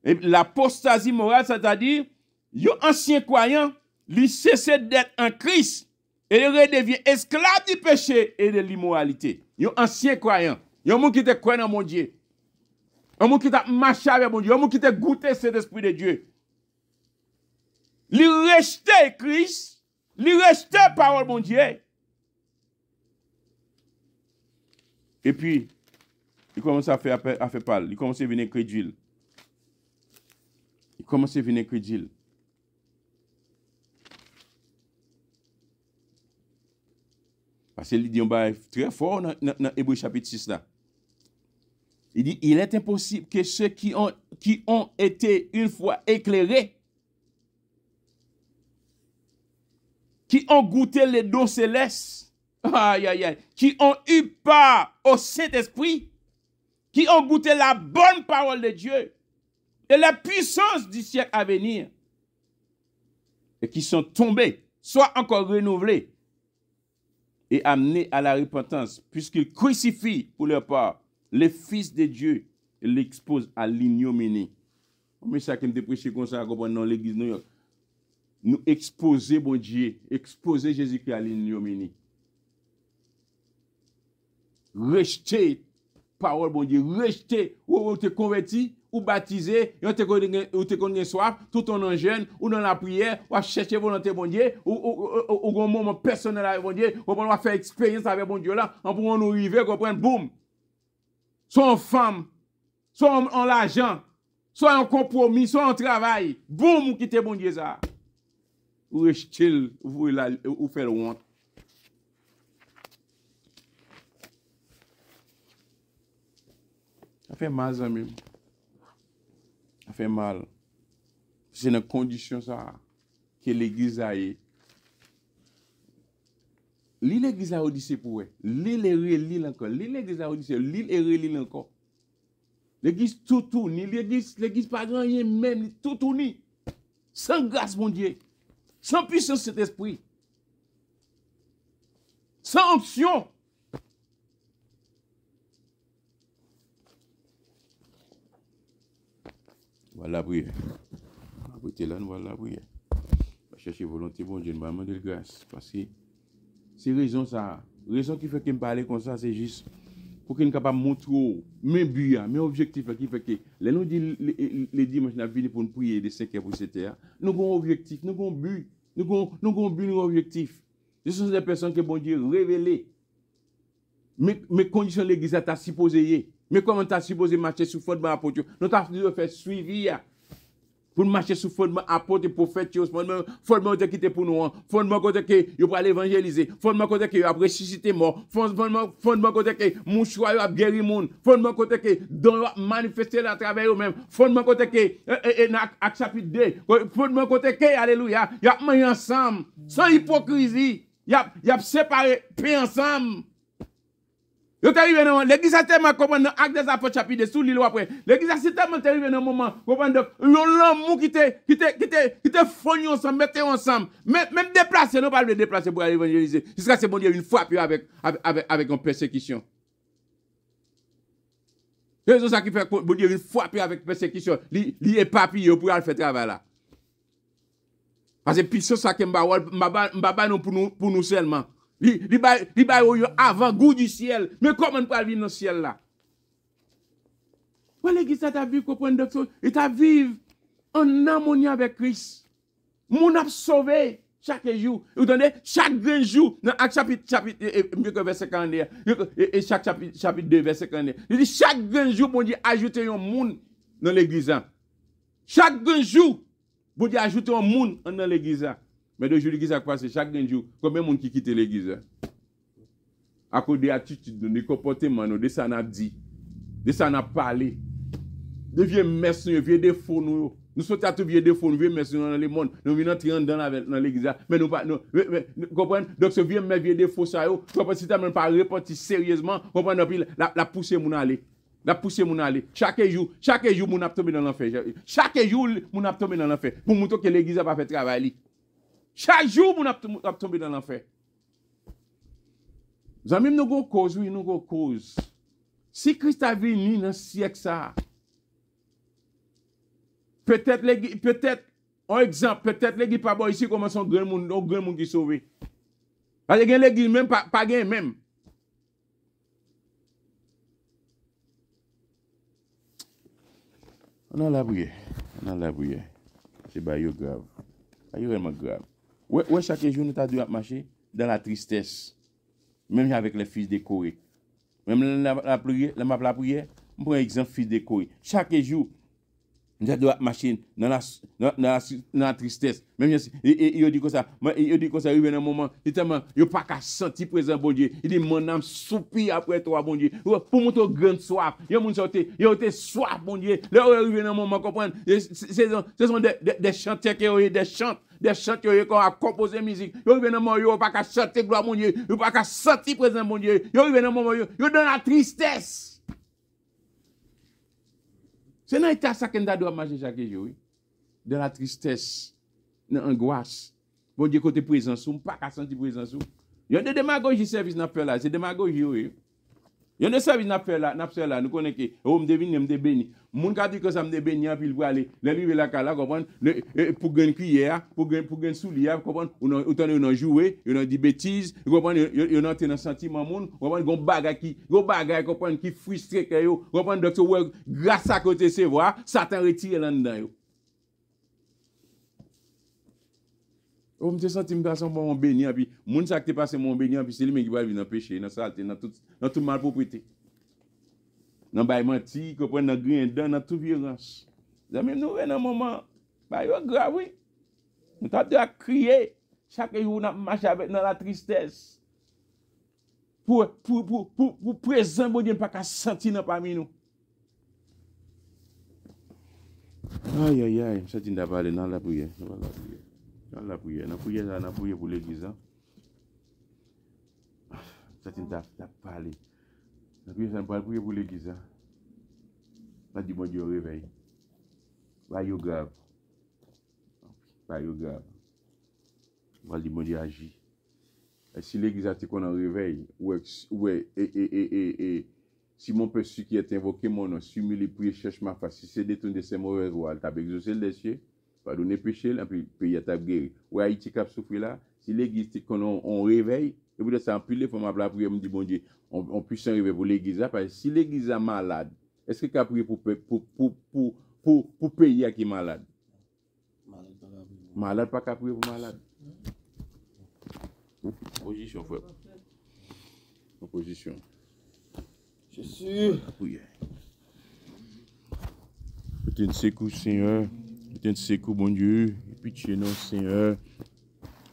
Et l'apostasie morale, c'est-à-dire, les anciens croyants, ils cessent d'être en Christ et ils redeviennent esclaves du péché et de l'immoralité. Les anciens croyants, les gens qui te croient dans mon Dieu, les gens qui te marchent avec mon Dieu, les gens qui te goûtent cet esprit de Dieu. Ils restent Christ, ils restent parole de mon Dieu. Et puis, ils commencent à faire parler, ils commencent à venir crédule. Il commence à venir crédule. Parce qu'il dit un bail très fort dans Hébreux chapitre 6 là. Il dit, il est impossible que ceux qui ont été une fois éclairés, qui ont goûté les dons célestes, qui ont eu part au Saint-Esprit, qui ont goûté la bonne parole de Dieu, et la puissance du siècle à venir, et qui sont tombés, soit encore renouvelés, et amenés à la repentance, puisqu'ils crucifient pour leur part les fils de Dieu et l'exposent à l'ignominie. Mais ça qui me prêché comme ça, dans l'église de New York, nous exposer, bon Dieu, exposer Jésus-Christ à l'ignominie. Rejeter parole, bon Dieu, rejeter, ou te converti, ou baptisé, ou te connais soif, tout en jeûne, ou dans la prière, ou à chercher volonté, bon Dieu, ou un moment personnel avec bon Dieu, ou on va faire expérience avec bon Dieu là, on pourra nous arriver, comprendre, boum. Soit en femme, soit en l'argent, soit en compromis, soit en travail, boum, ou quitter bon Dieu ça. Ou rejeter, ou faire le honte. Ça fait mal, amis. Ça fait mal. C'est une condition ça que l'église a eu. L'église a dit c'est pour eux. L'île encore. L'église a dit c'est l'île encore. L'église tout tourne. L'église pas grand rien même. Tout tourne. Sans grâce, mon Dieu. Sans puissance cet esprit. Sans onction. Voilà la prière. Après là, nous voilà la prière. On va chercher volonté, bon Dieu, nous va demander grâce. Parce que c'est raison ça. Raison qui fait que me parler comme ça, c'est juste pour qu'il soit capable de montrer mes buts, mes objectifs qui fait que les nous dit les dimanches nous venons pour nous prier de 5 heures pour 7 heures. Nous avons un objectif, nous avons un but, nous avons un but, nous avons un objectif. Ce sont des personnes que bon Dieu révélé. Mes conditions de l'église t'as supposé. Mais comment tu as supposé marcher sous fondement apôtre? Nous avons fait suivi pour marcher sous fondement apôtre, prophète, fondement qui était pour nous, fondement que vous pour aller évangéliser, fondement que vous avez ressuscité mort, fondement que mon choix a guéri monde, fondement que dans manifester à travers eux-mêmes, fondement que à chapitre 2, fondement que alléluia, y a mis ensemble, sans hypocrisie, y a séparé paix ensemble. Yo t'arrive dans l'église a tellement comprendre dans Actes des Apôtres chapitre sous l'île après. L'église a tellement arrivé dans un moment comprendre l'amour qui te fogné ensemble, mettez ensemble. Même déplacer, non pas le déplacer pour aller évangéliser. Jusqu'à ce bon Dieu une fois puis avec une persécution. C'est ça qui fait bon Dieu une fois puis avec persécution, li éparpillé pour aller faire travail là. Parce que puis ça que m'ba non pour nous seulement. Li avant goût du ciel. Mais comment on peut vivre dans le ciel là? L'église t'a vu comprendre et t'a vivre en harmonie avec Christ. Moun a sauvé chaque jour. Vous entendez? Chaque grand jour, dans Actes chapitre verset 42, et chaque chapitre 2, verset 42. Il dit chaque grand jour, bon Dieu, ajoutez un monde dans l'église. Chaque grand jour, bon Dieu, ajoutez un monde dans l'église. Mais de jour, l'église a passé chaque grand jour. Combien de monde qui quitte l'église? À cause des attitudes, des comportements, de ça n'a dit, de ça n'a parlé, de vieux messes, de vieux défauts, nous sommes à tout vieux défauts, nous vieux messes dans le monde, nous venons entrer dans l'église, mais nous pas, comprenez? Donc ce vieux défaut, ça, comprenez? Si tu n'as même pas réparti sérieusement, comprenez? Puis la pousser mon aller. La pousser mon aller. Chaque jour, mon a tombé dans l'enfer. Chaque jour, mon a tombé dans l'enfer. Pour montrer que l'église n'a pas fait travail. Chaque jour, mon a tombé dans l'enfer. Nous avons une cause, oui, nous avons une cause. Si Christ a venu dans ce siècle, ça, peut-être, un exemple, peut-être l'église pas bon ici, comme son grand monde qui est sauvé. Parce que l'église même, pas gain même. On a la prière. C'est grave. C'est vraiment grave. Ouais, chaque jour, nous avons dû marcher dans la tristesse. Même avec les fils décorés. Même la prière, on prend un exemple fils décorés. Chaque jour, nous avons marcher dans la tristesse. Même il dit comme ça, il arrive dans un moment, il n'a pas qu'à sentir présent, bon Dieu. Il dit, mon âme soupire après toi, bon Dieu. Pour montrer grande soif. Il a été soif, bon Dieu. Là, il arrive dans un moment, comprendre. Ce sont des chanteurs qui ont des chants. Des chants qui ont composé musique. Ils arrivent dans un moment, ils n'ont pas qu'à chanter gloire, mon Dieu. Ils n'ont pas qu'à sentir présent, bon Dieu. Ils arrivent dans un moment, ils sont dans la tristesse. C'est dans l'état ça qu'on doit marcher chaque jour. Dans la tristesse, dans l'angoisse. Bon Dieu, côté présence, on ne peut pas sentir présence. Il y a des démagogies service n'a fait là, c'est démagogie. Il y a des services n'a fait là, nous connaissons que on me devine, me béni. Mon cas dit que ça me béni puis il va aller, l'arriver là comprendre pour gagner cuillère, pour gagner soulier, comprendre, on a joué, on a dit bêtises, comprendre, on a un sentiment monde, comprendre gon bagage comprendre qui frustré que yo, comprendre donc grâce à côté c'est voir, Satan retire là dedans yo. On me senti me garçon bon béni puis moun ça qui passé mon béni puis c'est lui qui va venir dans péché dans saleté dans toute malpropreté. Dans bail menti, comprendre dans grain dans toute violence. Même nous dans un moment bah yo grave oui. Nous t'a de crier chaque jour n'a marcher avec dans la tristesse. Pour présent bon Dieu pas qu'à sentir dans parmi nous. Aïe, ça t'in da parler dans la prière. Dans la prière pour l'église. Ça t'a parlé. La prière, ça pas prier pour l'église. Pas dit bon Dieu réveil. Pas yo grave. Pas yo grave. Pas dit bon Dieu agit. Et si l'église a été qu'on en réveil, si mon père qui est invoqué mon nom, s'humilie, prie, cherche ma face, si c'est détourné de ses mauvaises voies, t'as exaucé le cieux. Pardonner péché, et puis pays à ta guéri. Ou Haïti qui a souffert là, si l'église on réveille, et vous ça en pile, il faut m'appeler prier, me dit bon Dieu, on puisse arriver pour l'église parce que si l'église est malade, est-ce que tu as prié pour pays qui est malade? Malade pas qu'à prier pour malade. Position, frère. Position. Jésus. Prière. Peut-être c'est coup, Seigneur. Peut-être c'est coup, bon Dieu. Pitié, non, Seigneur.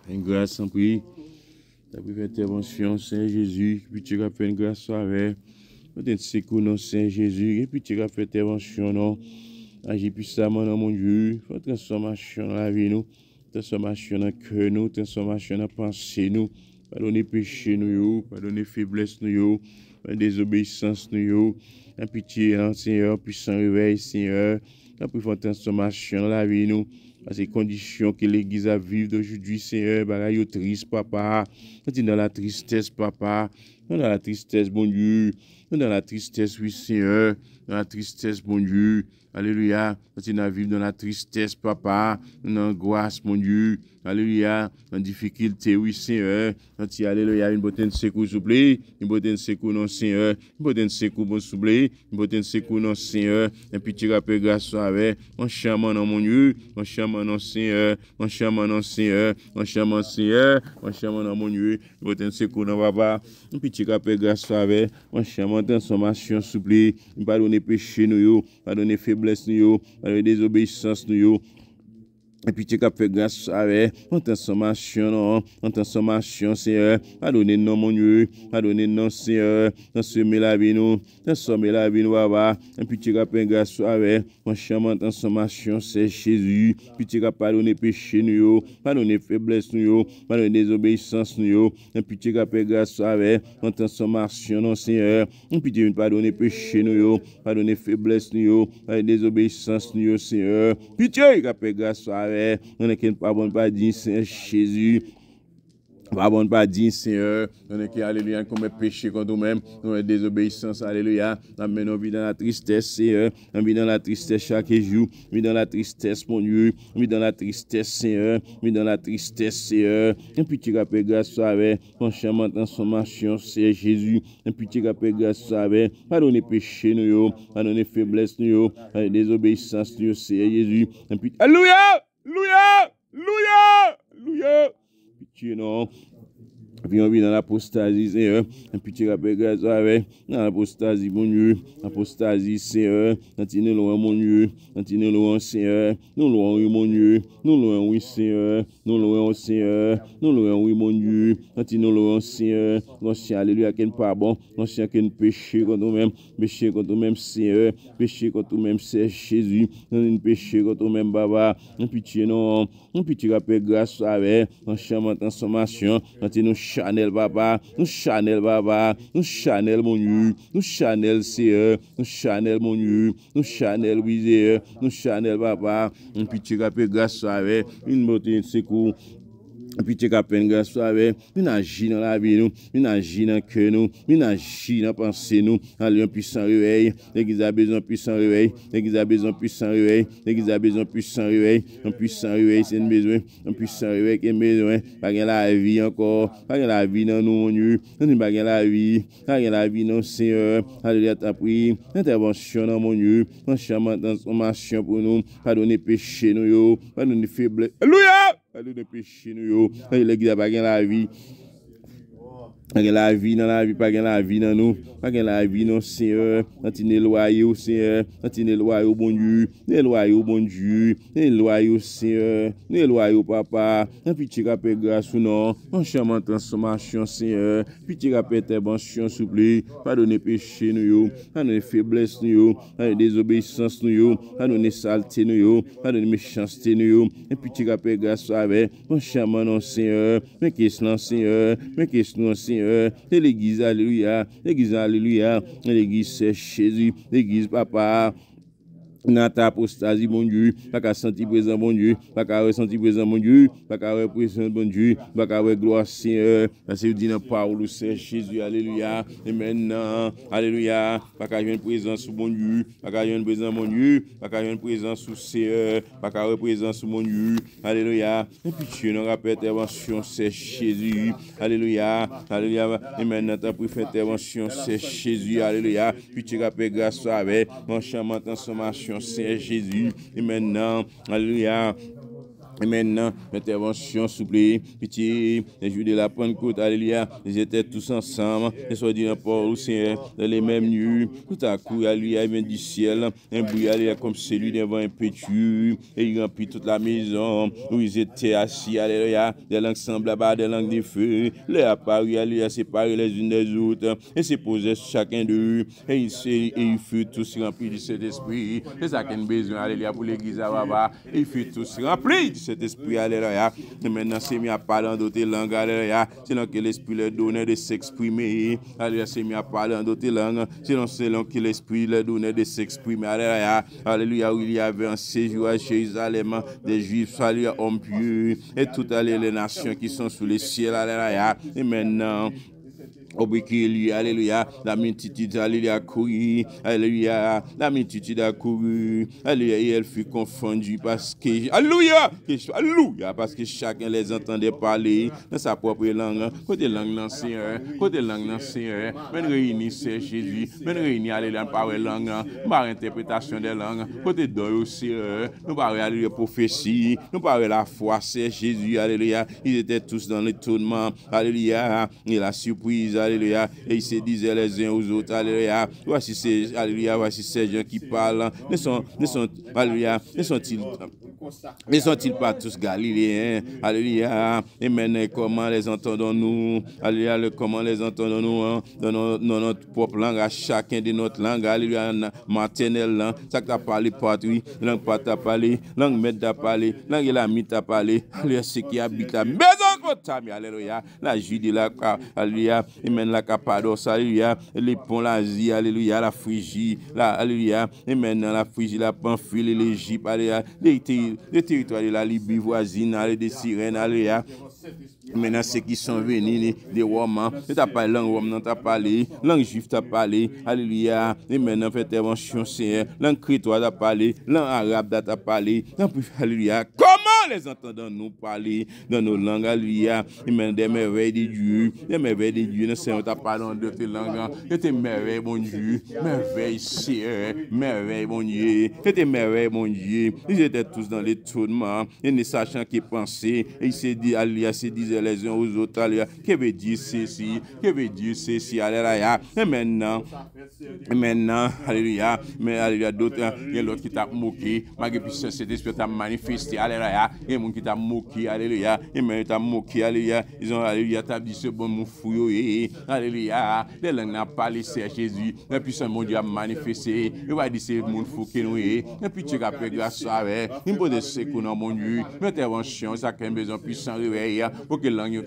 Une grâce en prix. Ta prière intervention, Saint Jésus. Pitié, fait une grâce avec. Peut-être c'est coup, non, Saint Jésus. Et pitié, fait intervention, non. Agis puissamment, non, mon Dieu. Faut transformation dans la vie, nous. Transformation dans le cœur, nous. Transformation dans la pensée, nous. Pardonnez péché, nous. Pardonnez faiblesse, nous. Désobéissance, nous. En pitié, Seigneur. Puissant réveil, Seigneur. La plus forte transformation dans la vie, nous. Dans ces conditions que l'église a vivre d'aujourd'hui, Seigneur, bagaille triste, papa. Quand tu es dans la tristesse, papa. Nous dans la tristesse, bon Dieu. Nous dans la tristesse, oui, Seigneur. Dans la tristesse, bon Dieu. Alléluia. Quand nous vivons dans la tristesse, papa, dans l'angoisse, mon Dieu. Alléluia. En difficulté, oui, Seigneur. Quand il alléluia, une beauté de secours, s'il vous plaît. Une beauté de secours, non, Seigneur. Une beauté de secours, bon, s'il vous plaît. Une beauté de secours, non, Seigneur. Et puis, tu rappelles grâce avec. Mon chaman, non, mon Dieu. Mon chaman, non, Seigneur. Mon chaman, non, Seigneur. Mon chaman, Seigneur. Mon chaman, non, mon Dieu. Une beauté de secours, non, papa. Et puis, tu rappelles grâce avec. Mon chaman, transformation, s'il vous plaît. Pardonnez péché, nous, pardonnez faiblesse, nous, pardonnez désobéissance, nous. Et puis, tu as fait grâce avec en transformation, non, en transformation, Seigneur. Pardonnez non, mon Dieu. Pardonnez non, Seigneur. Transformez la vie, nous. Transformez la vie, nous, papa. Et puis, tu as fait grâce avec en chemin transformation, c'est Jésus. Puis, tu as pardonné péché, nous. Pardonnez faiblesse, nous. Pardonnez désobéissance, nous. Et puis, tu as fait grâce avec en transformation, non, Seigneur. Et puis, tu as pardonné péché, nous. Pardonnez faiblesse, nous. Pardonnez désobéissance, nous, Seigneur. Puis, tu as fait grâce avec on n'est pas bon, pas dit, Seigneur Jésus. Pas bon, pas dit, Seigneur. On est qui, alléluia, comme péché contre nous-mêmes. Nous sommes désobéissance, alléluia. Amen. On vit dans la tristesse, Seigneur. On vit dans la tristesse chaque jour. On vit dans la tristesse, mon Dieu. On vit dans la tristesse, Seigneur. On vit dans la tristesse, Seigneur. Et puis tu rappelles grâce avec ton chemin de transformation, c'est Jésus. Et puis tu rappelles grâce avec pardonner péché, nous, pardonner faiblesse, nous, désobéissance, nous, c'est Jésus. Et puis, alléluia! Alléluia! Alléluia! Alléluia! Pitié, non. Puis on vit dans l'apostasie, Seigneur. Et puis tu rappelles grâce avec dans l'apostasie, mon Dieu. L'apostasie, Seigneur. Quand tu nous louons, mon Dieu. Quand tu nous louons, Seigneur. Nous louons, oui, mon Dieu. Nous louons, oui, Seigneur. Nous louons, Seigneur. Nous louons, oui, mon Dieu. Quand tu nous louons, Seigneur. Conscient, alléluia, qu'il n'y a pas bon. Conscient qu'il y a péché contre nous-mêmes. Péché contre nous-mêmes, Seigneur. Péché contre nous-mêmes, c'est Jésus. Nous péché contre nous-mêmes, Baba. En pitié, non. En pitié, rappelle grâce avec. En chemin transformation. Quand tu nous Chanel, Baba, nous Chanel, Baba, nous Chanel, mon Dieu, nous Chanel, Seigneur, nous Chanel, mon Dieu, nous Chanel, oui, Seigneur, nous Chanel, Baba, un petit rappel grâce avec une beauté de secours. Et puis tu as peine grâce avec, nous agis dans la vie nous, nous agis dans le cœur nous, nous agis dans la pensée nous, allez un puissant réveil, l'église a besoin de puissant réveil, l'église a besoin de puissant réveil, l'église a besoin de puissant réveil, un puissant réveil c'est une besoin, un puissant réveil qui est besoin, pas gain la vie encore, pas gain la vie dans nous mon Dieu, nous pas gain la vie, pas gain la vie non Seigneur, alléluia ta prière, intervention dans mon Dieu, en chemin de transformation pour nous, pardonner péché nous yo, pardonner faiblesse, alléluia! Pardonner péché nous yo, l'église a pas gain la vie. Pas la vie dans la vie, pas la vie dans nous, pas la vie non Seigneur, quand tu es loyaux Seigneur, quand tu es loyaux bon Dieu, tu loyaux bon Dieu, tu loyaux Seigneur, tu loyaux papa, et puis tu rappelles grâce ou non, en chemin transformation Seigneur, puis tu rappelles tes intervention s'il vous plaît, pardonner péché nous, pardonner faiblesse nous, pardonner désobéissance nous, pardonner saleté nous, pardonner méchanceté nous, et puis tu rappelles grâce avec, en chemin non Seigneur, mais qu'est-ce non Seigneur, mais qu'est-ce non Seigneur, c'est l'église, alléluia, l'église c'est Jésus, l'église papa. Dans ta apostasie, mon Dieu, pas qu'à sentir présent, mon Dieu, pas qu'à ressentir présent, mon Dieu, pas qu'à représenter, mon Dieu, pas qu'à gloire, Seigneur, parce que vous dites dans Paul, c'est Jésus, alléluia, et maintenant, alléluia, pas qu'à une présence, mon Dieu, pas qu'à une présence, mon Dieu, pas qu'à une présence sous Seigneur, pas qu'à représence, mon Dieu, alléluia, et puis tu nous rappelles intervention, c'est Jésus, alléluia, alléluia, et maintenant, ta préférée intervention, c'est Jésus, alléluia, puis tu rappelles grâce avec mon chemin de transformation. C'est Jésus, et maintenant, alléluia. Et maintenant, l'intervention, s'il vous plaît, pitié, les jours de la Pentecôte, alléluia, ils étaient tous ensemble, et soit dit n'importe où, Seigneur, dans les mêmes lieux, tout à coup, alléluia, il vient du ciel, un bruit, alléluia, comme celui d'un vent impétueux, et il remplit toute la maison, où ils étaient assis, alléluia, des langues semblables à des langues de feu, les apparus, alléluia, séparés les unes des autres, et se posaient chacun d'eux, et ils furent tous remplis de cet esprit, c'est ça qu'on a besoin, alléluia, pour l'église à Baba, et ils furent tous remplis de cet esprit, alléluia. Et maintenant, c'est mis à parler en d'autres langues, alléluia. Selon que l'esprit leur donnait de s'exprimer, alléluia. C'est mis à parler en d'autres langues, selon que l'esprit leur donnait de s'exprimer, alléluia. Alléluia, où il y avait un séjour à Jérusalem, des Juifs, alléluia, hommes pieux, et toutes les nations qui sont sous les ciels, alléluia. Et maintenant, Alléluia, la multitude, alléluia, couru, alléluia, la multitude a couru, alléluia, et elle fut confondue parce que, alléluia, parce que chacun les entendait parler dans sa propre langue, côté langue dans Seigneur, même réunis, c'est Jésus, même réunis, alléluia, par langue, par interprétation des langues, côté d'eux aussi, nous parlons, alléluia, prophétie, nous parlons la foi, c'est Jésus, alléluia, ils étaient tous dans l'étonnement, alléluia, et la surprise, alléluia, et ils se disaient les uns aux autres, alléluia, voici ces gens qui parlent, alléluia, ne sont-ils pas tous galiléens, alléluia, et maintenant comment les entendons-nous, alléluia, comment les entendons-nous, dans notre propre langue, à chacun de notre langue, alléluia, maternelle, ça que tu as parlé partout, langue pas t'as parlé, langue maître t'as parlé, langue la mi t'as parlé, alléluia, ceux qui habitent la maison, alléluia, la Judée, alléluia, et même la Cappadoce, alléluia, les ponts, l'Asie, alléluia, la Phrygie, alléluia, et maintenant la Phrygie, la Pamphylie, l'Égypte, alléluia, les territoires de la Libye voisine, des Sirènes, alléluia. Maintenant, ceux qui sont venus des Romains, tu as parlé langue Romain, tu as parlé, langue juive, tu as parlé, alléluia. Et maintenant, fait intervention, Seigneur, langue crétoise, tu as parlé, langue arabe, tu as parlé, alléluia. Comment les entendons-nous parler dans nos langues, alléluia. Et maintenant, des merveilles de Dieu, Seigneur, tu as parlé en deux langues, et tes merveilles, mon Dieu, merveilles, Seigneur, merveilles, mon Dieu, et tes merveilles, mon Dieu. Ils étaient tous dans l'étonnement, et ne sachant qu'ils pensaient, et ils se disaient, alléluia, se disaient les uns aux autres, alléluia, que veut dire ceci, alléluia, et maintenant, alléluia, mais alléluia, d'autres, il y a l'autre qui t'a moqué, malgré que cet esprit t'a manifesté, alléluia, il y a un monde qui t'a moqué, alléluia, et même t'a moqué, alléluia, ils ont, alléluia, t'as dit ce bon mot fouillé, alléluia, les langues n'a pas laissé Jésus, et puis ce mon Dieu a manifesté, il va dire c'est mon fou qui nous est, et puis tu as fait grâce à eux, il peut de secours dans mon Dieu, mais intervention, ça a besoin puissant réveil, pour que langue yo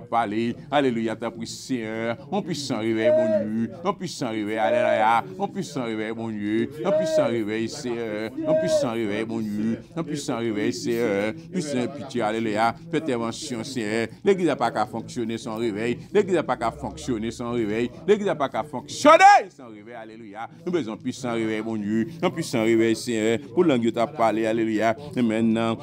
parler, alléluia, t'as pris Seigneur, on puissant réveil, mon Dieu, on puissant réveil, alléluia, on puissant réveil, mon Dieu, on puissant réveil, Seigneur, on puissant réveil, mon Dieu, on puissant réveil, Seigneur, puissant pitié, alléluia, fais intervention, Seigneur, l'église n'a pas qu'à fonctionner sans réveil, l'église n'a pas qu'à fonctionner sans réveil, l'église n'a pas qu'à fonctionner sans réveil, alléluia, nous besoin puissant réveil, mon Dieu, on puissant réveil, Seigneur, pour langue yo t'a parlé, alléluia, et maintenant,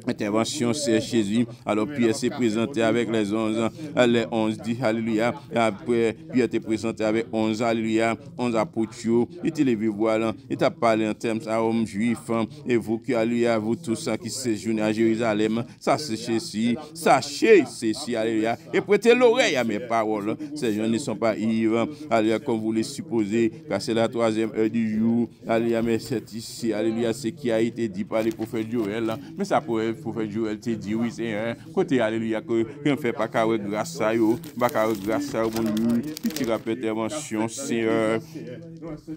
intervention, c'est Jésus. Alors Pierre s'est présenté avec les 11, les 11 dit alléluia. Et après Pierre t'est présenté avec 11, alléluia, 11 apôtres. Il t'a levé voilà, il t'a parlé en termes à hommes juifs. Et vous qui alléluia, vous tous qui séjournez à Jérusalem, sachez ceci, alléluia. Et prêtez l'oreille à mes paroles. Ces gens ne sont pas ivres, alléluia, comme vous les supposez, car c'est la 3e heure du jour. Alléluia, mais c'est ici, alléluia, ce qui a été dit par les prophètes Joël. Mais ça pourrait le prophète Joël te dit oui, c'est un côté, alléluia, que on fait pas qu'à grâce à eux, pas qu'à grâce à eux, mon Dieu, tu rappelles intervention, Seigneur.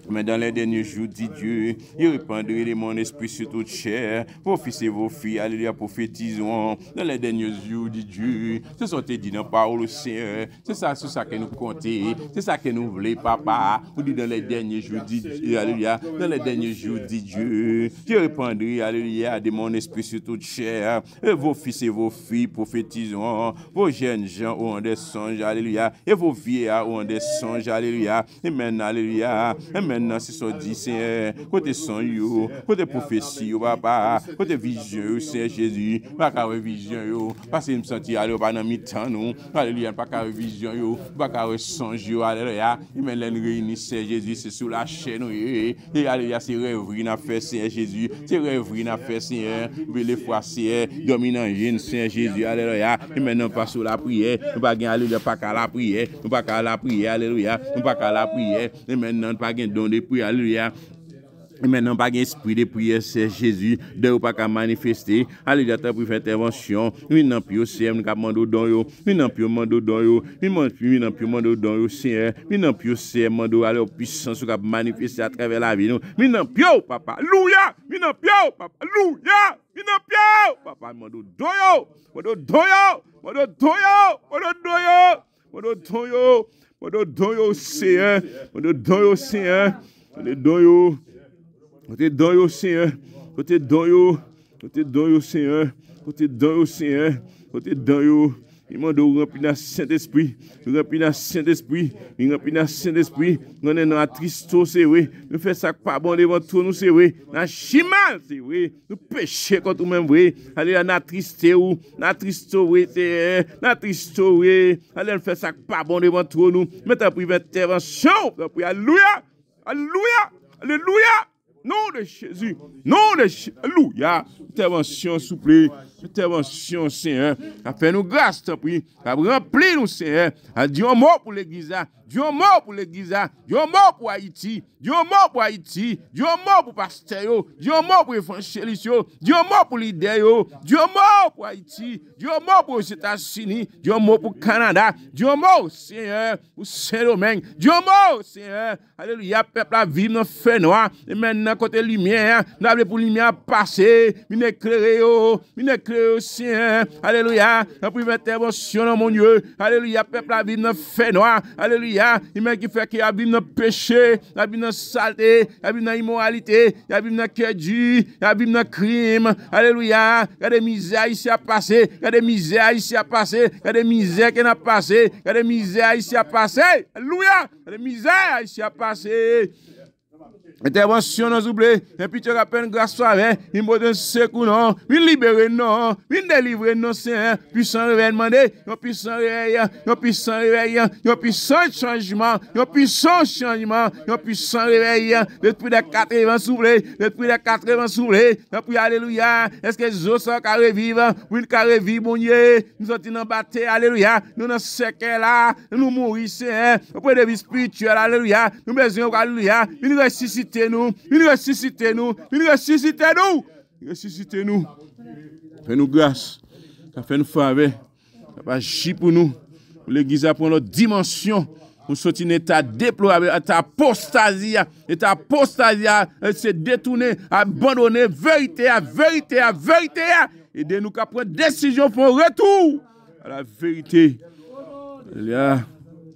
Mais dans les derniers jours, dit Dieu, il répandrait de mon esprit sur toute chair, vos fils et vos filles, alléluia, prophétisons. Dans les derniers jours, dit Dieu, c'est ce que dit dans la parole, Seigneur, c'est ça que nous comptons, c'est ça que nous voulons, papa. Vous dites dans les derniers jours, dit Dieu, alléluia, dans les derniers jours, dit Dieu, je répandrai, alléluia, de mon esprit sur toute chair, et vos fils et vos filles prophétisons, vos jeunes gens auront des songes, alléluia, et vos vieillards auront des songes, alléluia, et maintenant, alléluia, et maintenant, c'est ce dit, Seigneur, côté son, côté prophétie, papa, côté vision, Seigneur Jésus, pas qu'à vision, parce que me sentir, alléluia, pas dans mi-temps, nous, alléluia, pas qu'à vision, pas qu'à songe, alléluia, et maintenant, réunis, Seigneur Jésus, c'est sur la chaîne, et alléluia, c'est rêverie, n'a fait, Seigneur Jésus, c'est rêverie, n'a fait, Seigneur, les fois, Seigneur, dominant, Seigneur Jésus, alléluia, et maintenant, pas sur la prière, nous pas gagner, alléluia, pas qu'à la prière, nous pas qu'à la prière, alléluia, nous pas qu'à la prière, et maintenant, pas gagner don de prière, alléluia. Et maintenant, pas d'esprit de prière, c'est Jésus, de ou pas qu'à manifester. Alléluia, t'as pris intervention. Oui, non, puis aussi, nous avons demandé don yo. Oui, non, puis demandé don yo. Oui, non, puis demandé don yo, Seigneur. Oui, non, puis aussi, demandé aller puissance qui a manifesté à travers la vie. Oui, non, puis papa. Alléluia. Oui, non, puis papa. Alléluia. Oui, non, puis papa. Demandé don yo. Demandé don yo. Demandé don yo. Demandé don yo. Demandé don yo. Demandé don yo, Seigneur. Demandé don yo, Seigneur. Demandé don yo. Côté don yo, Seigneur. Côté don yo. Côté don yo, Seigneur. Côté don yo, Seigneur. Côté don yo. Il m'a rempli dans le Saint-Esprit. Rempli dans le Saint-Esprit. Rempli dans le Saint-Esprit. On est dans la tristesse, c'est vrai. Nous faisons ça pas bon devant tout nous, c'est vrai. Dans le chimal, c'est vrai. Nous péchons contre nous-mêmes, vrai. Allez, dans la tristesse, dans la tristesse, oui, c'est dans la tristesse, oui. Allez, nous faisons ça pas bon devant tout nous. Mettons pour intervention. Alléluia. Alléluia. Alléluia. Nom de Jésus. Nom de Jésus. Alléluia. Intervention, s'il vous plaît. Intervention, Seigneur. A fait nous grâce, t'en prie. A rempli nous, Seigneur. A dit un mot pour l'église. Dieu mort pour l'église, Dieu mort pour Haïti, Dieu mort pour Haïti, Dieu mort pour pasteur, Dieu mort pour évangéliste, Dieu mort pour leader, Dieu mort pour Haïti, Dieu mort pour les États-Unis, Dieu mort pour Canada, Dieu mort, Seigneur, pour Saint-Domingue, Dieu mort, Seigneur, alléluia, peuple a vivre dans le feu noir, et maintenant côté lumière, nous avons pour lumière passer, nous éclairer, Seigneur, alléluia, la première intervention dans mon Dieu, alléluia, peuple a vivre dans le feu noir, alléluia. Il m'a qui fait qu'il y a dans le péché, il y a dans la saleté, il y a dans l'immoralité, il y a dans le crédit, il y a dans le crime. Alléluia. Il y a des misères ici à passer, il y a des misères ici à passer, il y a des misères qui n'ont passé, il y a des misères ici à passer. Alléluia. Il y a des misères ici à passer. Intervention nous oublie, et puis tu rappelles grâce soirée, il m'a donné secours non, il libère non, il délivre non, Seigneur, puissant réveil demandé, un puissant réveil, un puissant réveil, un puissant changement, un puissant changement, un puissant réveil, depuis les 80 soufflés, depuis les 80 soufflés, depuis alléluia, est-ce que les autres sont carrés vivre, oui, carré vivre, bon Dieu, nous sommes dans la bataille, alléluia, nous dans ce là, nous mourons, Seigneur, auprès de vie spirituelle, alléluia, nous besoin, alléluia, nous ressusciter. Il ressuscite nous. Fais-nous grâce. Ça fait nous faveur. Ça va agir pour nous. Pour l'église à prendre notre dimension. Nous sortir un état déplorable, état apostasie, c'est détourner, abandonner vérité. Aidez-nous qu'à prendre décision pour un retour à la vérité. Là,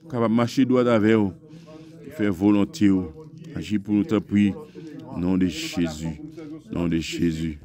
capable marcher droit avec vous. Faire volonté. Agis pour nous, t'en prie. Nom de Jésus. Nom de Jésus.